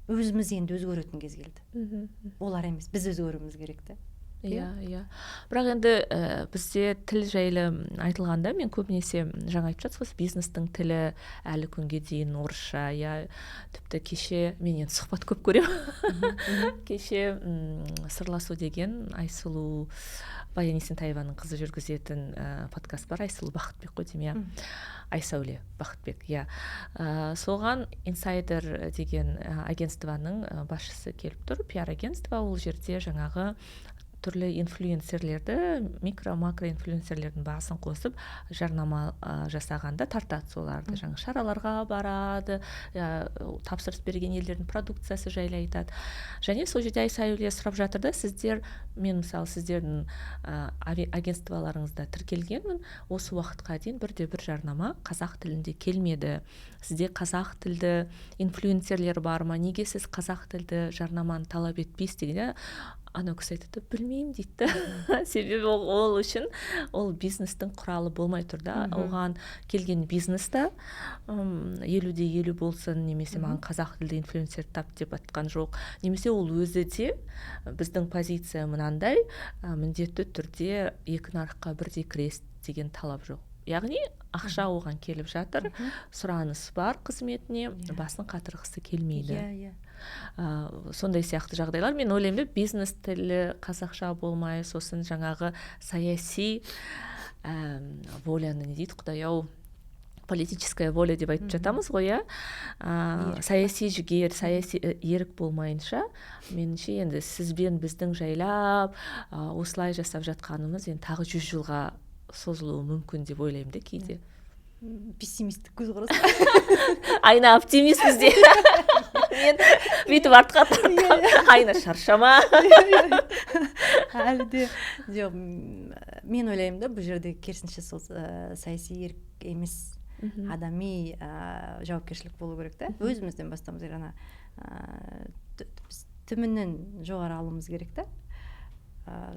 өзіміз енді өзгеретін кез келді. Олар емес, біз өзгеруіміз керек те. Бірақ енді бізде тіл жайлы айтылғанда мен көбінесе жаңа айтып жатсыз, бизнестің тілі әлі күнге дейін орысша. Тіпті кеше мен енді сұхбат көп көремін. Кеше сырласу деген Айсұлу Баян Есентаеваның қызы жүргізетін подкаст бар, Айсұлу Бақытбек қой деймін, Айсәуле Бақытбек. Соған инсайдер деген агентствоның басшысы келіп тұр, пиар агентство. Ол жерде жаңағы түрлі инфлюенсерлерді, микро-макро инфлюенсерлердің бағасын қосып жарнама жасағанда тартады соларды. Жаңа шараларға барады, тапсырыс берген елдердің продукциясы жайлы айтады. Және сол жерде Айсәуле сұрап жатыр да, мен мысалы сіздердің агентстволарыңызда тіркелгенмін, осы уақытқа дейін бірде-бір жарнама қазақ тілінде келмеді. Сізде қазақ тілді инфлюенсерлер бар ма? Неге сіз қазақ тілді жарнаманы талап етпейсіз деген? Анау кісі айтады, білмеймін дейді. Себебі ол үшін ол бизнестің құралы болмай тұр да. Оған келген бизнеста 50-50 болсын, немесе маған қазақ тілді инфлюенсер тап деп атқан жоқ. Немесе ол өзі де біздің позиция мынандай, міндетті түрде екі нарыққа бірдей кіресіз деген талап жоқ. Яғни ақша оған келіп жатыр, сұраныс бар қызметіне, басын қатырғысы келмейді. Сондай сияқты жағдайлар. Мен ойлаймын, бизнес тілі қазақша болмай, сосын жаңағы саяси воляны не дейді, Құдай-ау, политическая воля деп айтып жатамыз ғой, саяси жігер, саяси ерік болмайынша, меніңше енді сізбен біздің жайлап осылай жасап жатқанымыз енді тағы 100 жылға созылуы мүмкін деп ойлаймын да кейде. Пессимистік көзқарас. Айна оптимист бізде. Мен бүйтіп артқа Айна шаршама. Әлі де жоқ, мен ойлаймын да, бұл жерде керісінше сол саяси ерік емес, адами жауапкершілік болу керек та. Өзімізден бастамыз керек, тімінен жоғары алуымыз керек та.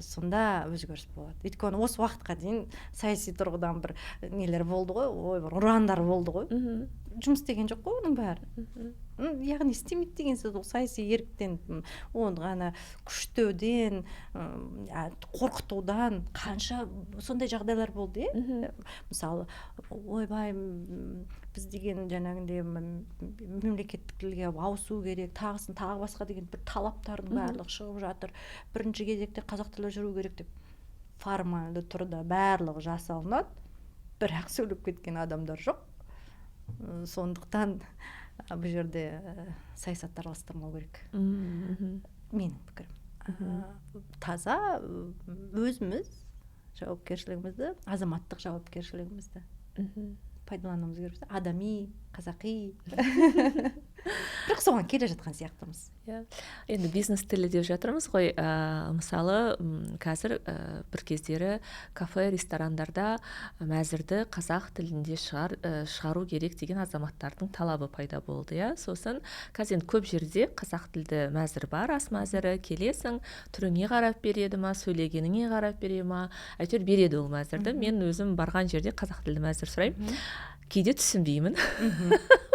Сонда өзгеріс болады. Өйткені осы уақытқа дейін саяси тұрғыдан бір нелер болды ғой, бір ұрандар болды ғой. Жұмыс істеген жоқ қой оның бәрі. Яғни істемейді деген сөз, ол саяси еріктен, оны ғана күштеуден, қорқытудан қанша сондай жағдайлар болды, мысалы, ойбай, біз деген жаңағындай мемлекеттік тілге ауысу керек, тағы басқа деген бір талаптардың барлығы шығып жатыр. Бірінші кезекте қазақ тілі жүру керек деп формальды тұрда барлығы жасалынады, бірақ сөйлеп кеткен адамдар жоқ. сондықтан бұл жерде саясатты араластырмау керек. Менің пікірім. Таза өзіміз жауапкершілігімізді, азаматтық жауапкершілігімізді пайдалануымыз керек. Адами, қазақи. Бірақ соған келе жатқан сияқтымыз. Енді бизнес тілі деп жатырмыз ғой. Мысалы, қазір бір кездері кафе, ресторандарда мәзірді қазақ тілінде шығару керек деген азаматтардың талабы пайда болды, иә. Сосын қазір көп жерде қазақ тілді мәзір бар, ас мәзірі, келесің, түріңе қарап береді ма, сөйлегеніңе қарап бере ма, әйтеуір береді ол мәзірді. Мен өзім барған жерде қазақ тілді мәзір сұраймын. Кейде түсінбеймін.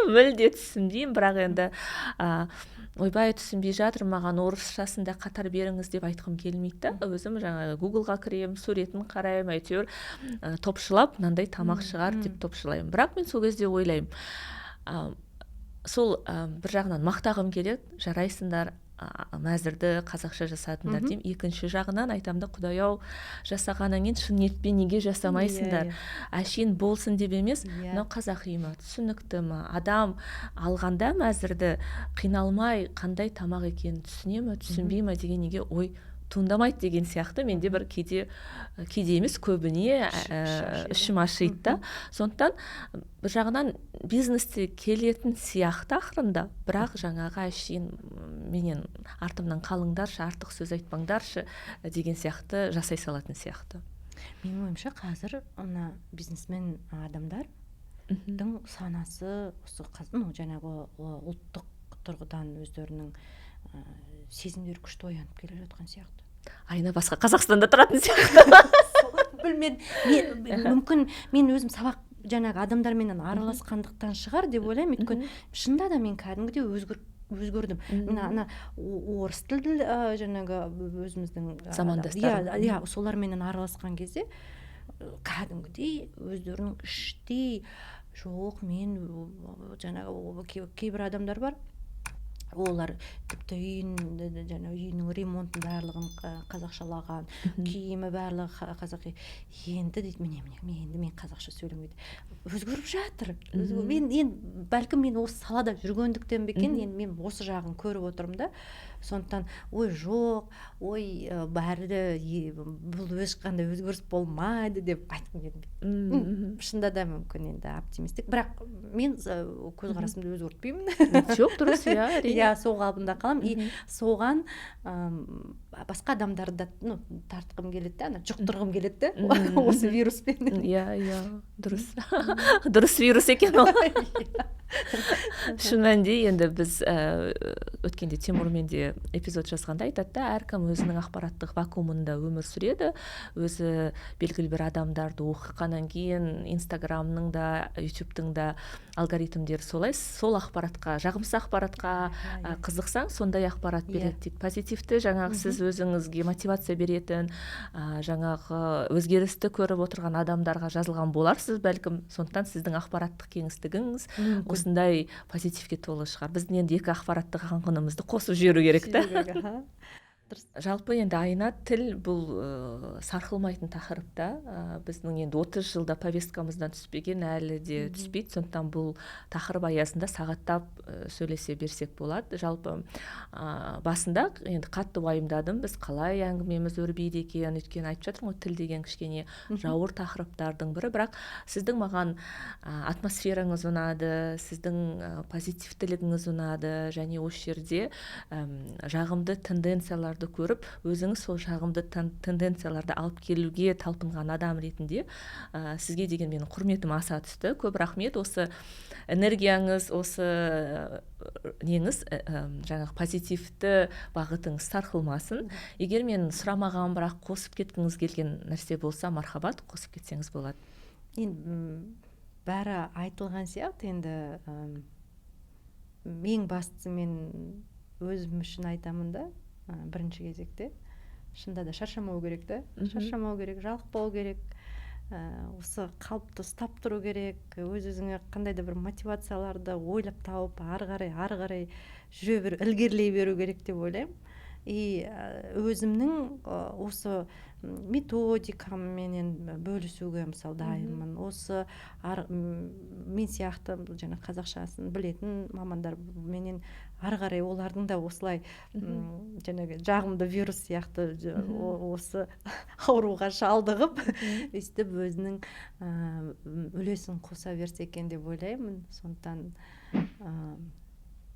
Мүлде түсінбеймін, бірақ енді ойбай түсінбей жатыр, маған орысшасын да қатар беріңіз деп айтқым келмейді. Өзім жаңағы Google-ға кіремін, суретін қараймын, әйтеуір топшылап, мынандай тамақ шығар деп топшылаймын. Бірақ мен сол кезде ойлаймын, сол бір жағынан мақтағым келеді, жарайсыңдар, мәзірді қазақша жасадыңдар деймін. Екінші жағынан айтамын да, Құдай-ау, жасағаннан кейін шын ниетпен неге жасамайсыңдар? Әшейін болсын деп емес, мынау қазақи ма, түсінікті ма, адам алғанда мәзірді қиналмай қандай тамақ екенін түсіне ме, түсінбей ме деген неге ой туындамайды деген сияқты менде бір кейде емес, көбіне ішім ашиды да. Сондықтан бір жағынан бизнесте келетін сияқты ақырында, бірақ жаңағы әшейін менен артымнан қалыңдаршы, артық сөз айтпаңдаршы деген сияқты жасай салатын сияқты. Менің ойымша қазір ана бизнесмен адамдардың санасы осы жаңағы ұлттық тұрғыдан өздерінің сезімдері күшті оянып келе жатқан сияқты. Айна басқа Қазақстанда тұратын сияқты. Мүмкін мен өзім сабақ жаңағы адамдармен араласқандықтан шығар деп ойлаймын. Өйткені шынында да мен кәдімгідей өзгердім. Мен ана орыс тілді жаңағы өзіміздің замандастарым, солармен араласқан кезде кәдімгідей өздерінің іштей жоқ, мен жаңағы кейбір адамдар бар, олар тіпті үйінің ремонтын барлығын қазақшалаған, киімі барлығы қазақи. Енді дейді, мен қазақша сөйлемейді. Өзгеріп жатыр. Бәлкім мен осы салада жүргендіктен бекен, мен осы жағын көріп отырмын да. Сондықтан ой жоқ, ой бәрі бұл ешқандай өзгеріс болмайды деп айтқым келмейді. Шынында да мүмкін енді оптимистік, бірақ мен көзқарасымды өзгертпеймін. Жоқ, дұрыс, иә. Сол қалпында қаламын. И соған басқа адамдарды тартқым келеді да, жұқтырғым келеді да, осы вируспен. Иә, дұрыс. Дұрыс вирус екен ол. Шын мәнінде енді біз өткенде Тимурмен де эпизод жазғанда айтады да, әркім өзінің ақпараттық вакуумында өмір сүреді, өзі белгілі бір адамдарды оқығаннан кейін Инстаграмның да, Ютубтың да алгоритмдері солай, сол ақпаратқа, жағымсыз ақпаратқа қызықсаң, сондай ақпарат береді дейді. Позитивті, жаңағы сіз өзіңізге мотивация беретін, жаңағы өзгерісті көріп отырған адамдарға жазылған боларсыз бәлкім, сондықтан сіздің ақпараттық кеңістігіңіз осындай позитивке толы шығар. Біздің енді екі ақпараттық аңғынымызды қосып жіберу керек та. Жалпы енді Айна, тіл бұл сарқылмайтын тақырып та. Біздің енді 30 жылда повесткамыздан түспеген, әлі де түспейді. Сондықтан бұл тақырып аясында сағаттап сөйлесе берсек болады. Жалпы басында енді қатты уайымдадым, біз қалай әңгімеміз өрбейді екен, өйткені айтып жатырмын ғой, тіл деген кішкене жауыр тақырыптардың бірі, бірақ сіздің маған атмосфераңыз ұнады, сіздің позитивтілігіңіз ұнады, және осы жерде жағымды тенденцияларды көріп, өзіңіз сол жағымды тенденцияларды алып келуге талпынған адам ретінде сізге деген менің құрметім аса түсті. Көп рахмет. Осы энергияңыз, осы неңіз, жаңағы позитивті бағытыңыз сарқылмасын. Егер мен сұрамаған, бірақ қосып кеткіңіз келген нәрсе болса, мархабат, қосып кетсеңіз болады. Енді бәрі айтылған сияқты, енді ең бастысы мен өзім үшін айтамын да, бірінші кезекте шында да шаршамау керек та, шаршамау керек, жалықпау керек, осы қалыпты ұстап тұру керек, өз-өзіңе қандай да бір мотивацияларды ойлап тауып ары қарай жүре беру, ілгерілей беру керек деп ойлаймын. и өзімнің осы методикамменен бөлісуге мысалы дайынмын. Осы мен сияқты жаңа қазақшасын білетін мамандар менен ары қарай олардың да осылай жаңағы жағымды вирус сияқты осы ауруға шалдығып өйстіп өзінің үлесін қоса берсе екен деп ойлаймын. Сондықтан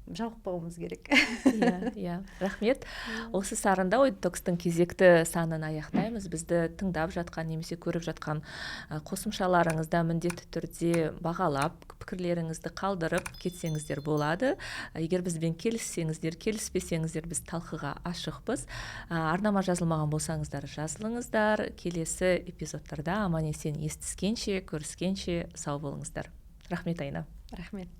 жалықпауымыз керек. Иә, рахмет. Осы сарында ой детокстың кезекті санын аяқтаймыз. Бізді тыңдап жатқан немесе көріп жатқан қосымшаларыңызда міндетті түрде бағалап, пікірлеріңізді қалдырып кетсеңіздер болады. Егер бізбен келіссеңіздер, келіспесеңіздер, біз талқыға ашықпыз. Арнама жазылмаған болсаңыздар, жазылыңыздар. Келесі эпизодтарда аман есен естіскенше, көріскенше сау болыңыздар. Рахмет, Айна. Рахмет.